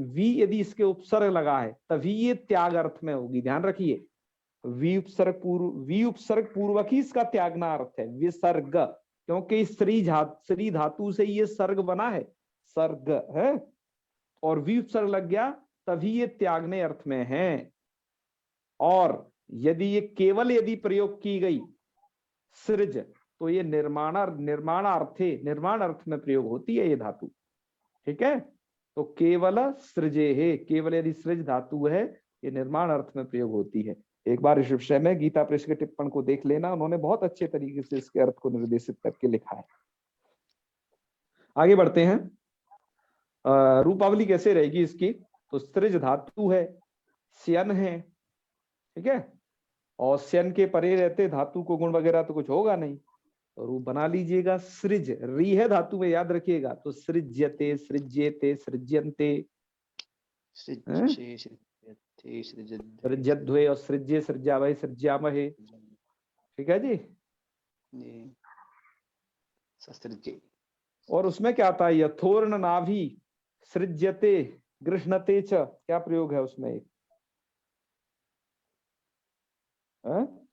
वी यदि इसके उपसर्ग लगा है तभी ये त्याग अर्थ में होगी, ध्यान रखिए। वी उपसर्ग पूर्वक ही इसका त्यागना अर्थ है विसर्ग, क्योंकि स्त्री धातु से ये सर्ग बना है, सर्ग है, और वी उपसर्ग लग गया तभी ये त्यागने अर्थ में है। और यदि ये केवल यदि प्रयोग की गई सृज, तो ये निर्माण अर्थ में प्रयोग होती है ये धातु, ठीक है। तो केवल सृजे है, केवल यदि सृज धातु है ये निर्माण अर्थ में प्रयोग होती है। एक बार इस विषय में गीता प्रेस के टिप्पण को देख लेना, उन्होंने बहुत अच्छे तरीके से इसके अर्थ को निर्देशित करके लिखा है। आगे बढ़ते हैं, रूपावली कैसे रहेगी इसकी। तो सृज धातु है, स्यन है, ठीक है, और स्यन के परे रहते धातु को गुण वगैरह तो कुछ होगा नहीं, तो रूप बना लीजिएगा सृज, री है धातु में, याद रखिएगा। तो सृज्यते, सृज्यते, सृज्यन्ते, सृज्यध्वे और सृज्ये, सृज्यावहे, सृज्यामहे, ठीक है जी। और उसमें क्या आता है, यथोर्ण नाभि सृज्यते गृह्णते च, क्या प्रयोग है उसमें,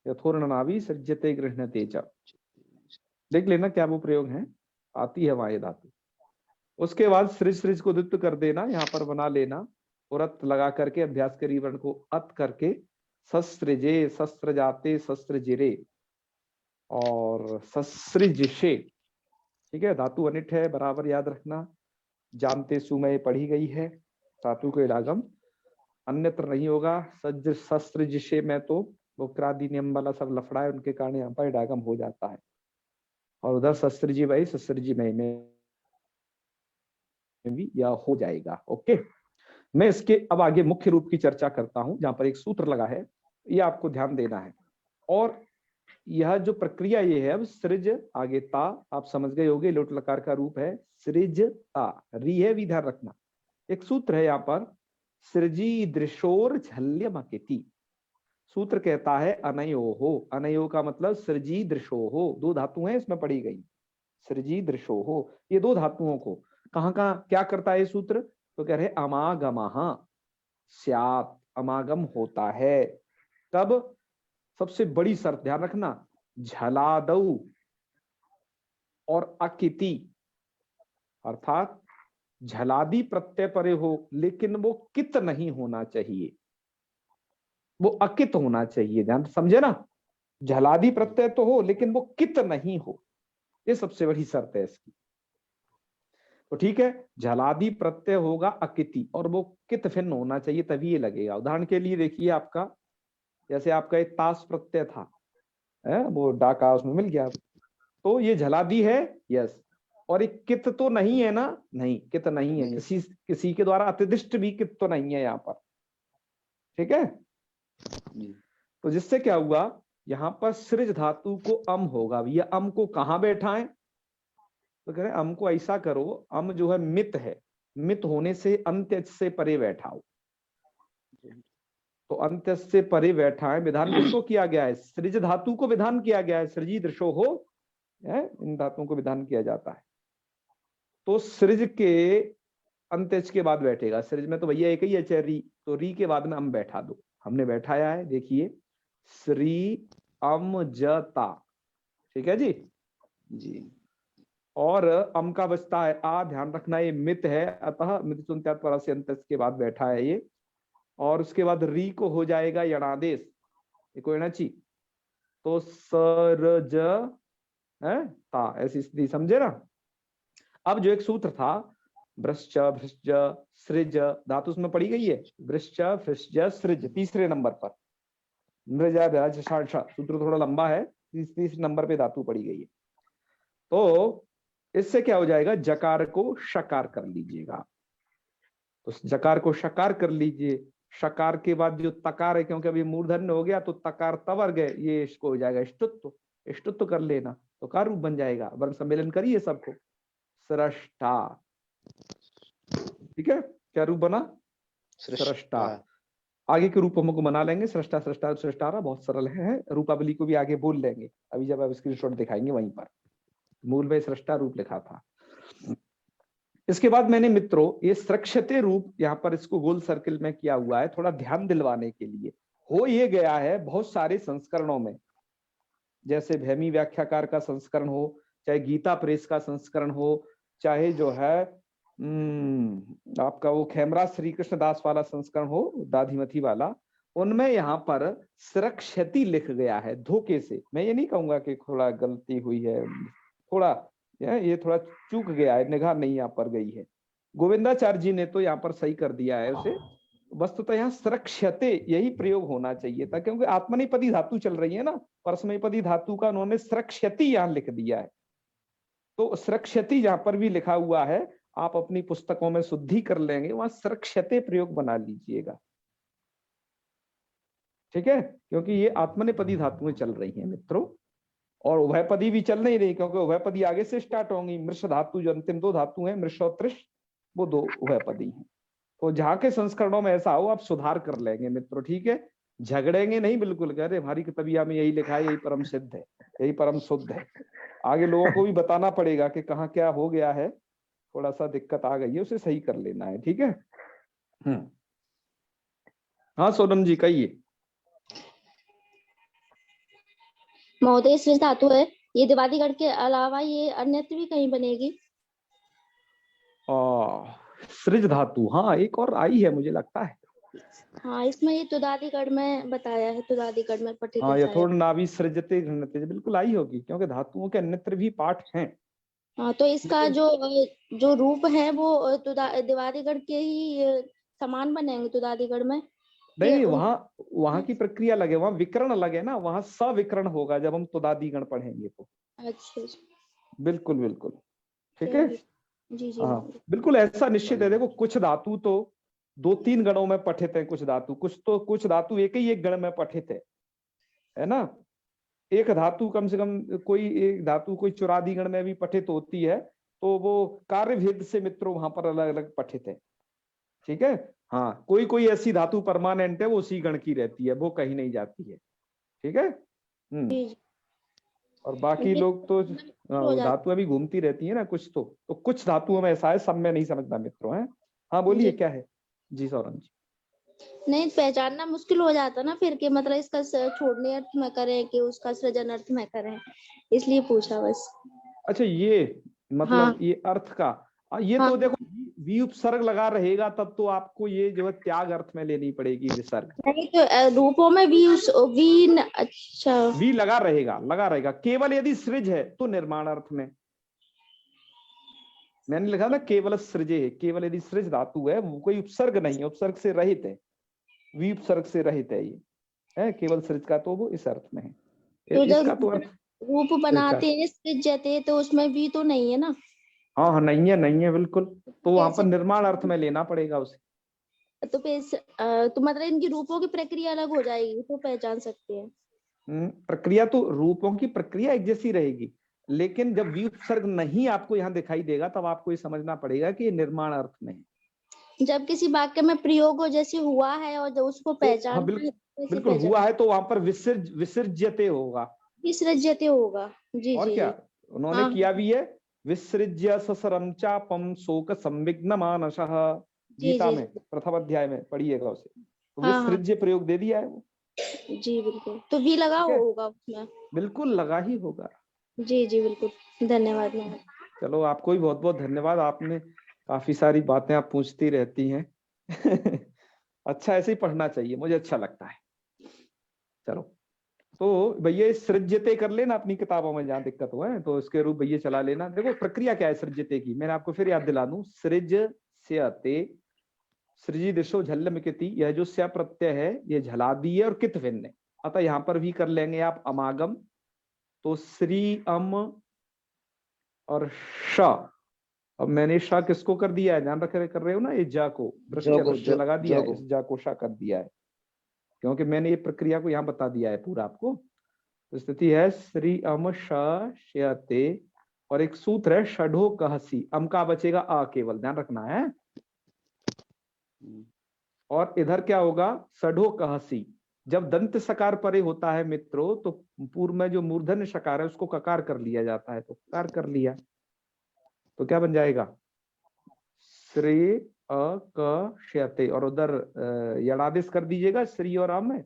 यथोर्ण नाभि सृज्यते गृह्णते च, देख लेना क्या वो प्रयोग है, आती है वहां ये धातु। उसके बाद सृज, सृज को द्वित्व कर देना, यहाँ पर बना लेना, और अत लगा करके अभ्यास करी वर्ण को अत करके सस्त्रजे, सस्त्रजाते, सस्त्रजिरे और सस्त्रजिषे, ठीक है। धातु अनिट है, बराबर याद रखना। जानते सुमय पढ़ी गई है, धातु को इडागम अन्यत्र नहीं होगा। सज्ज सस्त्रजिषे में तो वक्रादि नियम वाला सब लफड़ा है, उनके कारण यहाँ पर इडागम हो जाता है। और उधर सस्त्रजी भाई सस्त्रजी में भी यह हो जाएगा। ओके, मैं इसके अब आगे मुख्य रूप की चर्चा करता हूं, जहां पर एक सूत्र लगा है, ये आपको ध्यान देना है। और यह जो प्रक्रिया ये है, अब सृज आगे ता, आप समझ गए होंगे, लोट लकार का रूप है सृज ता, री है भी ध्यान रखना। एक सूत्र है यहाँ पर, सृजी दृशोर झल्यमकेति, सूत्र कहता है अनयो हो, अनयो का मतलब सृजी दृशो हो, दो धातु हैं इसमें पड़ी गई, सृजी दृशो हो, ये दो धातुओं को कहाँ कहाँ क्या करता है ये सूत्र, तो कह रहे अमागमः स्यात्, अमागम होता है। कब, सबसे बड़ी शर्त ध्यान रखना, झलादौ और अकिति, अर्थात झलादि प्रत्यय परे हो, लेकिन वो कित नहीं होना चाहिए, वो अकित होना चाहिए, ध्यान समझे ना। झलादि प्रत्यय तो हो लेकिन वो कित नहीं हो, ये सबसे बड़ी शर्त है इसकी। तो ठीक है, झलादि प्रत्यय होगा अकिति, और वो कित भिन्न होना चाहिए तभी ये लगेगा। उदाहरण के लिए देखिए, आपका जैसे आपका एक ताश प्रत्यय था, वो डाका उसमें मिल गया, तो ये झलादि है, यस, और एक कित तो नहीं है ना, नहीं कित नहीं है, किसी के द्वारा अतिदिष्ट भी कित तो नहीं है यहाँ पर, ठीक है। तो जिससे क्या हुआ, यहाँ पर सृज धातु को अम होगा, ये अम को कहाँ बैठाएं, तो कह रहे अम को ऐसा करो, अम जो है मित है, मित होने से अंत्य से परे बैठाओ, तो अंत्य से परे बैठाएं। विधान किसको किया गया है, सृज धातु को विधान किया गया है, सृजी दृशो हो, इन धातुओं को विधान किया जाता है। तो सृज के अंत्यज के बाद बैठेगा, सृज में तो भैया एक ही है री, तो री के बाद में अम बैठा दो, हमने बैठाया है, देखिए श्री अम जता, ठीक है जी जी। और अम का बचता है आ, ध्यान रखना ये मित है, अतः मित सुनत्यात पर से अंत्यज के बाद बैठा है ये, और उसके बाद री को हो जाएगा यणादेश, ये कोई ना ची, तो सरज है ता, ऐसी स्थिति समझे ना। अब जो एक सूत्र था भ्रश्च भ्रश्च सृज, धातु उसमें पड़ी गई है, भ्रश्च भ्रश्च सृज, तीसरे नंबर पर मृज सूत्र थोड़ा लंबा है, तीसरे नंबर पे धातु पड़ी गई है। तो इससे क्या हो जाएगा, जकार को शकार कर लीजिएगा, तो जकार को शकार कर लीजिए। शकार के बाद जो तकार है, क्योंकि अभी मूर्धन्य हो गया तो तकार तवर्ग है, ये इसको हो जाएगा ष्टुत्व, ष्टुत्व कर लेना। तो का रूप बन जाएगा, वर्ण सम्मेलन करिए सबको, सृष्टा। ठीक है, क्या रूप बना? सृष्टा। आगे के रूप हमको बना लेंगे, सृष्टा सृष्टा सृष्टारा, बहुत सरल है, रूपावली को भी आगे बोल लेंगे अभी जब आप स्क्रीनशॉट दिखाएंगे वहीं पर। मूल में सृष्टा रूप लिखा था। इसके बाद मैंने मित्रों ये सृक्षते रूप यहाँ पर इसको गोल सर्किल में किया हुआ है थोड़ा ध्यान दिलवाने के लिए। हो ये गया है बहुत सारे संस्करणों में, जैसे भैमी व्याख्याकार का संस्करण हो, चाहे गीता प्रेस का संस्करण हो, चाहे जो है आपका वो खेमरा श्री कृष्ण दास वाला संस्करण हो, दाधीमथी वाला, उनमें यहाँ पर सृक्षति लिख गया है धोखे से। मैं ये नहीं कहूंगा कि थोड़ा गलती हुई है, थोड़ा ये थोड़ा चूक गया है, निगाह नहीं यहाँ पर गई है। गोविंदाचार्य जी ने तो यहाँ पर सही कर दिया है उसे। वस्तुतः यहाँ सृक्षते यही प्रयोग होना चाहिए था, क्योंकि आत्मनेपदी धातु चल रही है ना, परस्मैपदी धातु का उन्होंने सृक्षति यहाँ लिख दिया है। तो सृक्षति जहां पर भी लिखा हुआ है आप अपनी पुस्तकों में शुद्धि कर लेंगे, वहां सृक्षते प्रयोग बना लीजिएगा। ठीक है, क्योंकि ये आत्मनेपदी धातुएं चल रही हैं मित्रों, और उभयपदी भी चल नहीं रही, क्योंकि उभयपदी आगे से स्टार्ट होंगी। मृष धातु जो अंतिम दो धातु हैं, मृष और त्रिष, वो दो उभयपदी हैं। तो जहां के संस्करणों में ऐसा हो आप सुधार कर लेंगे मित्रों। ठीक है, झगड़ेंगे नहीं बिल्कुल, कह रहे हमारी किताबिया में यही लिखा है, यही परम सिद्ध है, यही परम शुद्ध है। आगे लोगों को भी बताना पड़ेगा कि कहाँ क्या हो गया है, थोड़ा सा दिक्कत आ गई है, उसे सही कर लेना है। ठीक है। हाँ सोनम जी कहिए। महोदय सृज धातु है, ये दिवादीगढ़ के अलावा ये अन्यत्र भी कहीं बनेगी? सृज धातु, हाँ एक और आई है मुझे लगता है। हाँ, इसमें ये तुदादीगढ़ में बताया है, तुदादीगढ़ में पठित हाँ, यथोड़ नाभि सृजते घृणते, बिल्कुल आई होगी, क्योंकि धातुओं के अन्यत्र भी पाठ हैं। हाँ, तो इसका जो रूप है वो दिवादीगढ़ के ही समान बनेंगे तुदादीगढ़ में? नहीं, वहाँ की प्रक्रिया अलग है, वहाँ विकरण अलग है ना, वहाँ सविकरण होगा जब हम तुदादीगण पढ़ेंगे तो। अच्छा, बिल्कुल बिल्कुल। ठीक है, जी जी। हाँ बिल्कुल ऐसा निश्चित है। देखो कुछ धातु तो 2-3 गणों में पठित है, कुछ धातु एक ही एक गण में पठित है ना। एक धातु कम से कम कोई एक धातु कोई चुरादीगण में भी पठित होती है, तो वो कार्य भेद से मित्रों वहां पर अलग अलग पठित है। ठीक है, हाँ कोई ऐसी धातु परमानेंट है, वो उसी गण की रहती है, वो कहीं नहीं जाती है। ठीक है। और बाकी लोग तो धातुएं भी घूमती रहती है ना कुछ, तो कुछ धातुओं में ऐसा है, सब में नहीं समझना मित्रों है। हाँ बोलिए क्या है जी सौरभ जी। नहीं, पहचानना मुश्किल हो जाता ना फिर कि मतलब इसका छोड़ने अर्थ में करें कि उसका सृजन अर्थ में करें, इसलिए पूछा बस। अच्छा ये मतलब हाँ। ये अर्थ का ये हाँ। तो देखो वी उपसर्ग लगा रहेगा तब तो आपको ये जो है त्याग अर्थ में लेनी पड़ेगी विसर्ग। नहीं तो रूपों में वी अच्छा वी लगा रहेगा। केवल यदि सृज है तो निर्माण अर्थ में, मैंने लिखा ना केवल सृजे है, केवल यदि सृज धातु है, वो कोई उपसर्ग नहीं है, उपसर्ग से रहित है, वी उपसर्ग से रहित है, ये है केवल सृज का, तो वो इस अर्थ में है। तो इसका तो अर्थ रूप बनाते हैं सृजते, तो उसमें वी तो नहीं है ना? हाँ नहीं है बिल्कुल, तो वहां पर निर्माण अर्थ में लेना पड़ेगा उसे। तो मतलब इनकी रूपों की प्रक्रिया अलग हो जाएगी, तो पहचान सकते हैं। प्रक्रिया तो रूपों की प्रक्रिया एक जैसी रहेगी, लेकिन जब वी उपसर्ग नहीं आपको यहाँ दिखाई देगा तब आपको ये समझना पड़ेगा कि ये निर्माण अर्थ में है। जब किसी वाक्य में प्रयोग हो जैसे हुआ है और जब उसको पहचान हाँ, बिल्कुल हुआ है तो वहां पर विसर्ज्यते होगा, विसर्ज्यते होगा। जी और जी क्या उन्होंने किया भी है, विसृज्य ससरम चापम शोक संविघ्न मानसः, गीता में प्रथम अध्याय में पढ़िएगा उसे, तो विसृज्य प्रयोग दे दिया है वो। जी बिल्कुल, तो वी लगा होगा उसमें? बिल्कुल लगा ही होगा। जी जी बिल्कुल, धन्यवाद। चलो आपको भी बहुत बहुत धन्यवाद, आपने काफी सारी बातें आप पूछती रहती हैं अच्छा ऐसे ही पढ़ना चाहिए, मुझे अच्छा लगता है। चलो तो भैया सृज्यते कर लेना अपनी किताबों में, जहाँ दिक्कत हुआ है तो इसके रूप भैया चला लेना। देखो प्रक्रिया क्या है सृज्यते की, मैंने आपको फिर याद दिला दूं, सृज्यते सृजि दिशो झल्लमिकति, यह जो स्या प्रत्यय है ये झलादी है और कित भिन्न है, अतः यहाँ पर भी कर लेंगे आप अमागम, तो श्री अम और श। अब मैंने श किसको कर दिया है, ध्यान कर रहे हो ना, ये जा को लगा दिया है, इस जा को श कर दिया है, क्योंकि मैंने ये प्रक्रिया को यहाँ बता दिया है पूरा आपको। तो स्थिति है श्री अम शयते और एक सूत्र है षडो कहसी, अम का बचेगा आ केवल, ध्यान रखना है। और इधर क्या होगा षडो कहसी, जब दंत सकार परे होता है मित्रों तो पूर्व में जो मूर्धन्य शकार है उसको ककार कर लिया जाता है, तो ककार कर लिया तो क्या बन जाएगा श्री अकश्यते, और उधर यणादेश कर दीजिएगा श्री और अम में,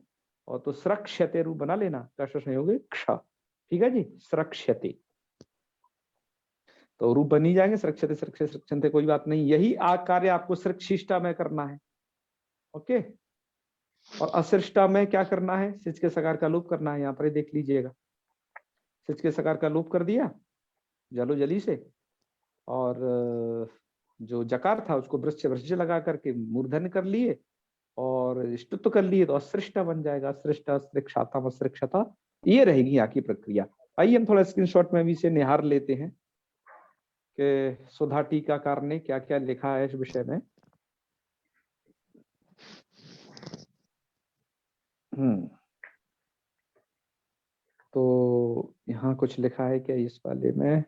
और तो स्रक्ष्यते रूप बना लेना, कश संयोग क्ष, ठीक है जी, स्रक्ष्यते तो रूप बन ही जाएंगे, स्रक्ष्यते स्रक्ष्य स्रक्षन्ते, कोई बात नहीं। यही कार्य आपको सृक्षिष्टा में करना है, ओके। और असृष्टा में क्या करना है, सिच के सकार का लोप करना है, यहाँ पर देख लीजिएगा, सिच के सकार का लोप कर दिया जलो जली से, और जो जकार था उसको वृक्ष वृक्ष लगा करके मूर्धन्य कर लिए और ष्टुत्व कर लिए, तो असृष्टा बन जाएगा, असृष्टा असृक्षाता असृक्षता, ये रहेगी यहाँ की प्रक्रिया। आइए हम थोड़ा स्क्रीनशॉट में भी इसे निहार लेते हैं कि सुधा टीकाकार ने क्या क्या लिखा है इस विषय में। तो यहाँ कुछ लिखा है क्या इस वाले में,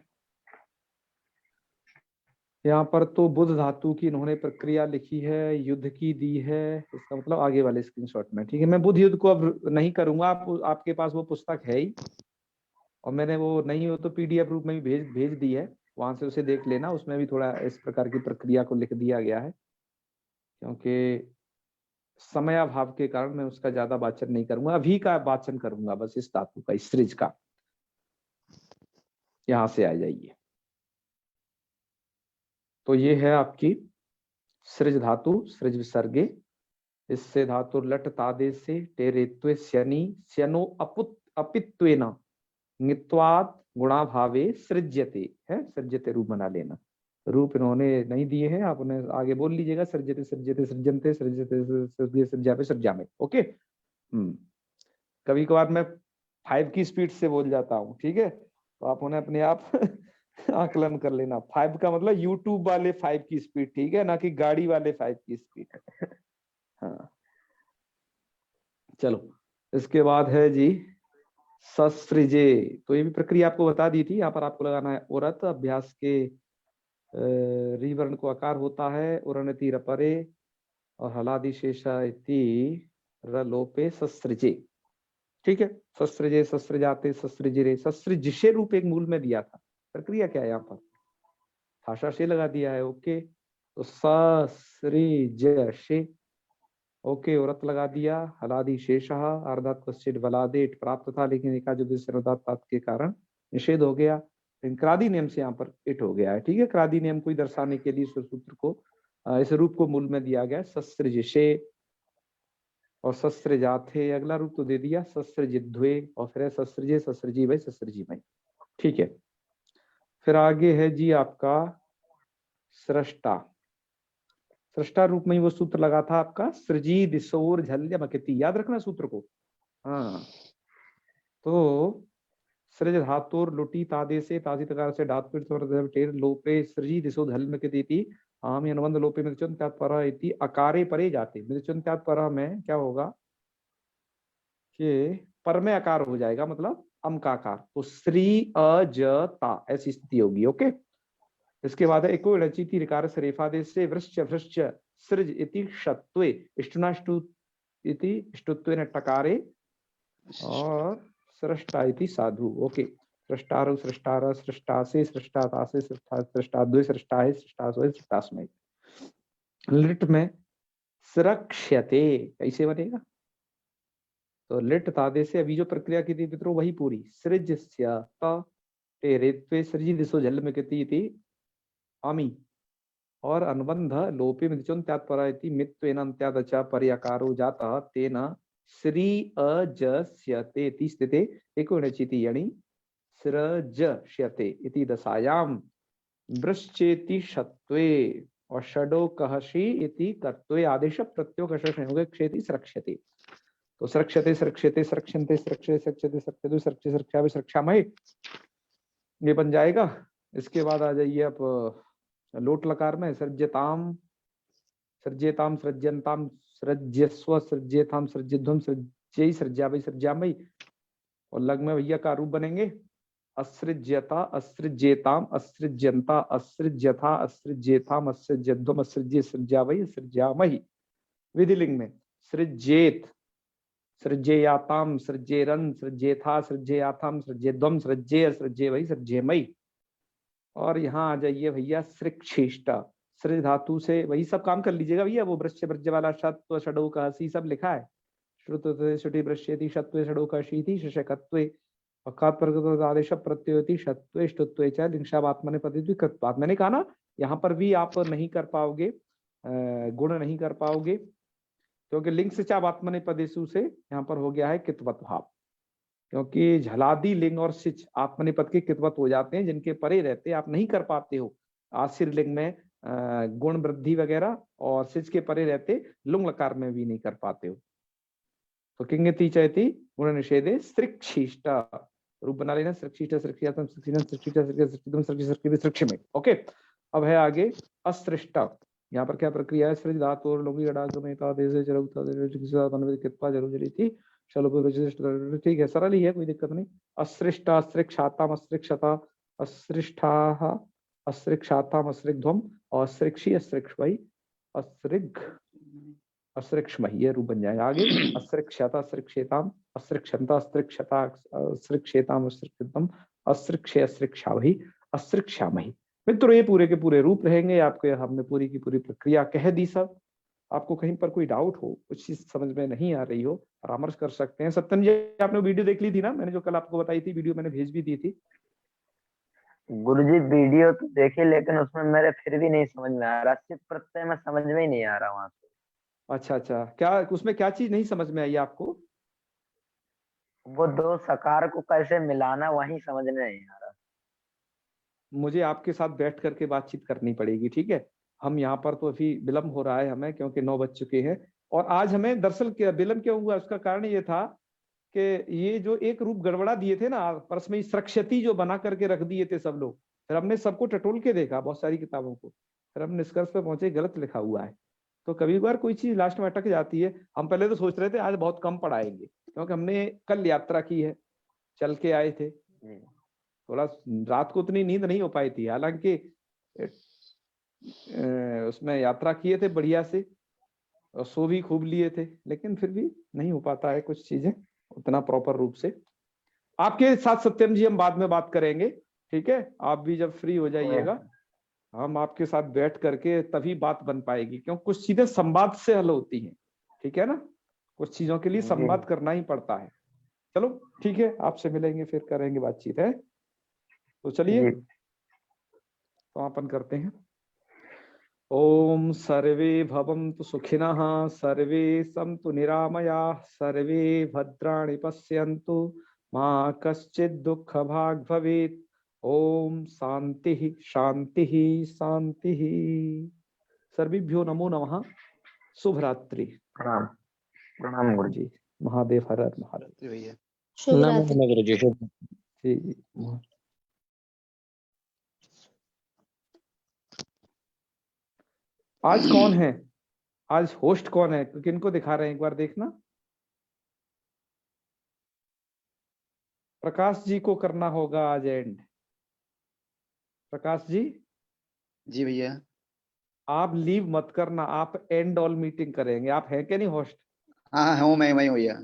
यहाँ पर तो बुध धातु की इन्होंने प्रक्रिया लिखी है, युद्ध की दी है, इसका मतलब आगे वाले स्क्रीनशॉट में, ठीक है। मैं बुध युद्ध को अब नहीं करूंगा, आपके पास वो पुस्तक है ही, और मैंने वो नहीं हो तो पीडीएफ रूप में भी भेज दी है, वहां से उसे देख लेना, उसमें भी थोड़ा इस प्रकार की प्रक्रिया को लिख दिया गया है, क्योंकि समयाभाव के कारण मैं उसका ज्यादा वाचन नहीं करूंगा, अभी का वाचन करूंगा बस इस धातु का, इस सृज का। यहां से आ जाइए, तो ये है आपकी सृज धातु, सृज विसर्गे, इससे धातु लट तादे से टेरेत्वे स्यनि स्यनो अपित्वेन ङित्वात् गुणाभावे सृज्यते है, सृज्यते रूप बना लेना, रूप इन्होंने नहीं दिए हैं, आप उन्हें आगे बोल लीजिएगा, सृज्यते सृज्यते सृजन्ते सृज्यते सृज्यापे सृज्यामे, ओके। कभी कभार मैं 5 की स्पीड से बोल जाता हूँ, ठीक है, तो आप उन्हें अपने आप आकलन कर लेना, 5 का मतलब यूट्यूब वाले 5 की स्पीड, ठीक है, ना कि गाड़ी वाले 5 की स्पीड। हाँ चलो, इसके बाद है जी ससृजे, तो ये भी प्रक्रिया आपको बता दी थी, यहाँ पर आपको लगाना है उरत, अभ्यास के रिवर्ण को आकार होता है, उरणति रपरे और हलादि शेषा इति रलोपे ससृजे, ठीक है। ससृजे ससृजाते ससृजिरे, ससृजिशे रूप एक मूल में दिया था, प्रक्रिया क्या है यहाँ पर भाषा से लगा दिया है, ओके। तो ससृजशे, ओके, औरत लगा दिया, हलादि शेषः अर्धात क्वचित बलादेट प्राप्त था, लेकिन एकाजुदेशनुदात के कारण निषेध हो गया, क्रादि नियम से यहाँ पर इट हो गया है, ठीक है। क्रादि नियम को दर्शाने के लिए सूत्र को इस रूप को मूल में दिया गया, ससृजशे और ससृजाथे, अगला रूप तो दे दिया ससृजिध्वे, और फिर ससृजे ससृजी भाई ससृजी भाई, ठीक है। फिर आगे है जी आपका सृष्टा, सृष्टा रूप में ही वो सूत्र लगा था आपका सृजी दिशोर झल्यमकिति, याद रखना सूत्र को। हाँ, तो सृज धातुर लुटी तादे से ताजी तकार से धातु टेर लोपे सृजी दिशो झल्यमकिति आम अनुबंध लोपे मृचुन त्याग पर इति अकारे परे जाते, मृचुन त्याग पर में क्या होगा कि पर में आकार हो जाएगा, मतलब अम का आकार, तो श्री अजता ऐसी स्थिति होगी, ओके। इसके बाद है एको रचिति ऋकार से रेफादेश से वृश्च वृश्च सृज इति षत्वे इष्टुनाष्टु इति इष्टुत्वेन टकारे और सृष्टा इति साधु, ओके। सृष्टारु सृष्टार सृष्टासे सृष्टातासे सृष्टाद्वे सृष्टाहे सृष्टासोए सृष्टास्मै, लिट में सुरक्ष्यते कैसे बनेगा, तो लिट तादे से अभी जो प्रक्रिया की थी मित्रों वही पूरी, सृज्य टेरेत्वे सृजि दिशो जल में इति अमी और अनुबंध लोपे मिचुन त्यात्परायति मित्वेन अंत्यादच पर्यकारो जातः तेन श्री अजस्यते इति स्थिते एकोणचिति यणि सृजश्यते इति दशायां वृश्चेति षत्वे और षडो कहषि इति कर्त्वे आदेश प्रत्योकष संयोगे क्षेति सृक्ष्यते, तो सृक्ष्यते सृक्ष्यते सृक्ष्यन्ते सृक्ष्यते सृक्ष्यते सृक्ष्यते सृक्ष्य सृक्ष्यावे सृक्ष्यामहे, ये बन जाएगा। इसके बाद आ जाइए आप लोट लकार में सृज्यताम सृज्यताम सृज्यंताम सृज्यस्व सृज्यताम सृज्यध्वम सृज्यै सृज्यावै सृज्यामयि, और लग में भैया का रूप बनेंगे असृज्यता, असृज्यताम, असृज्यंता, असृज्यथा, असृज्यथाम, असृज्यध्वम, असृज्य, सृज्यावई, सृज्यामहि। विधिलिंग में सृज्येत, सृज्येयाताम, सृज्येरन, सृज्येथा, सृज्येयाथाम, सृज्यध्वम, सृज्ये, सृज्येवई, सृज्येमयि। और यहाँ आ जाइए भैया सृक्षिष्ट, सृ धातु से वही सब काम कर लीजिएगा भैया, वो वृश्य वृज्ज वाला शत्व षडो का हसी सब लिखा है। श्रुतते शुटि वृश्यति शत्वे षडो का शीति शशकत्वे पक्कात प्रगत आदेश प्रत्योति शत्वे ष्टुत्वे च लिंगशावात्मने पदित्व कृत्वात्। मैंने कहा ना यहाँ पर भी आप नहीं कर पाओगे, गुण नहीं कर पाओगे, क्योंकि लिंग से चावात्मने पदेशु से यहाँ पर हो गया है कितवत भाव, क्योंकि झलादी लिंग और सिच आत्मनिपद के कितवत हो जाते हैं, जिनके परे रहते आप नहीं कर पाते हो। आशीर लिंग में गुण वृद्धि वगैरह, और सिच के परे रहते लुंग लकार में भी नहीं कर पाते हो। तो किंगति चैति गुण निषेधे सृक्षिष्ट रूप बना लेना, सृक्षिष्ट, सृक्षितम, सृक्षितम, सृक्षिष्ट, सृक्षितम, सृक्षित, सृक्षिमे। ओके, अब है आगे असृष्ट। यहाँ पर क्या प्रक्रिया है? सृज धातु और लोगी गडागमेता देशे चरौता देशे बनवित कृत्वा जरूर जली थी ठीक है, सरल ही है, कोई दिक्कत नहीं। असृष्टा, असृक्षाताम, असृक्षता, असृष्टाः, असृक्षाताम, असृग्ध्वम, असृक्षी, असृक्ष्वै, असृग, असृक्ष्महि, ये रूप बन जाएगा। आगे असृक्षता, असृक्षेताम, असृक्षन्ता, असृक्षता, असृक्षेताम, असृक्षितम, असृक्षे, असृक्षावहि, असृक्षामहि। मित्रों ये पूरे के पूरे रूप रहेंगे आपके, हमने पूरी की पूरी प्रक्रिया कह दी। सब आपको कहीं पर कोई डाउट हो, कुछ चीज समझ में नहीं आ रही हो, परामर्श कर सकते हैं। सत्यम जी आपने वीडियो देख ली थी ना, मैंने जो कल आपको बताई थी, वीडियो मैंने भेज भी दी थी। गुरुजी वीडियो तो देखी, लेकिन उसमें मेरे फिर भी नहीं समझ में आ रहा, सिर्फ प्रत्यय में समझ में ही नहीं आ रहा वहां से। अच्छा अच्छा, क्या उसमें क्या चीज नहीं समझ में आई आपको? वो दो सकार को कैसे मिलाना, वही समझ में नहीं आ रहा। मुझे आपके साथ बैठ करके बातचीत करनी पड़ेगी, ठीक है। हम यहाँ पर तो अभी विलम्ब हो रहा है हमें, क्योंकि 9 बज चुके हैं। और आज हमें दरअसल विलम्ब क्यों हुआ, उसका कारण ये था कि ये जो एक रूप गड़बड़ा दिए थे ना, परस्मयी सृक्षति जो बना करके रख दिए थे सब लोग, फिर हमने सबको टटोल के देखा, बहुत सारी किताबों को, फिर हम निष्कर्ष पे पहुंचे गलत लिखा हुआ है। तो कभी बार कोई चीज लास्ट में अटक जाती है। हम पहले तो सोच रहे थे आज बहुत कम पढ़ाएंगे, क्योंकि हमने कल यात्रा की है, चल के आए थे, थोड़ा रात को उतनी नींद नहीं हो पाई थी। हालांकि उसमें यात्रा किए थे बढ़िया से, और सो भी खूब लिए थे, लेकिन फिर भी नहीं हो पाता है कुछ चीजें उतना प्रॉपर रूप से। आपके साथ सत्यम जी हम बाद में बात करेंगे, ठीक है। आप भी जब फ्री हो जाइएगा, हम आपके साथ बैठ करके तभी बात बन पाएगी, क्योंकि कुछ चीजें संवाद से हल होती हैं, ठीक है ना। कुछ चीजों के लिए संवाद करना ही पड़ता है। चलो ठीक है, आपसे मिलेंगे, फिर करेंगे बातचीत, है तो चलिए समापन करते हैं। ओम सर्वे भवन्तु सुखिनः, सर्वे सन्तु निरामयाः, सर्वे भद्राणि पश्यन्तु, मा कश्चित् दुःखभाग् भवेत्। ओम शांति शांति शांति। सर्वेभ्यो नमो नमः। शुभ रात्रि। प्रणाम प्रणाम गुरु जी, महादेव हर हर महादेव। भैया शुभ रात्रि। नमो गुरुजी। जी जी। आज कौन है, आज होस्ट कौन है, किनको दिखा रहे हैं एक बार देखना। प्रकाश जी को करना होगा आज एंड। प्रकाश जी, जी भैया, आप लीव मत करना, आप एंड ऑल मीटिंग करेंगे। आप हैं क्या नहीं होस्ट? हाँ हाँ हूँ मैं, वही भैया।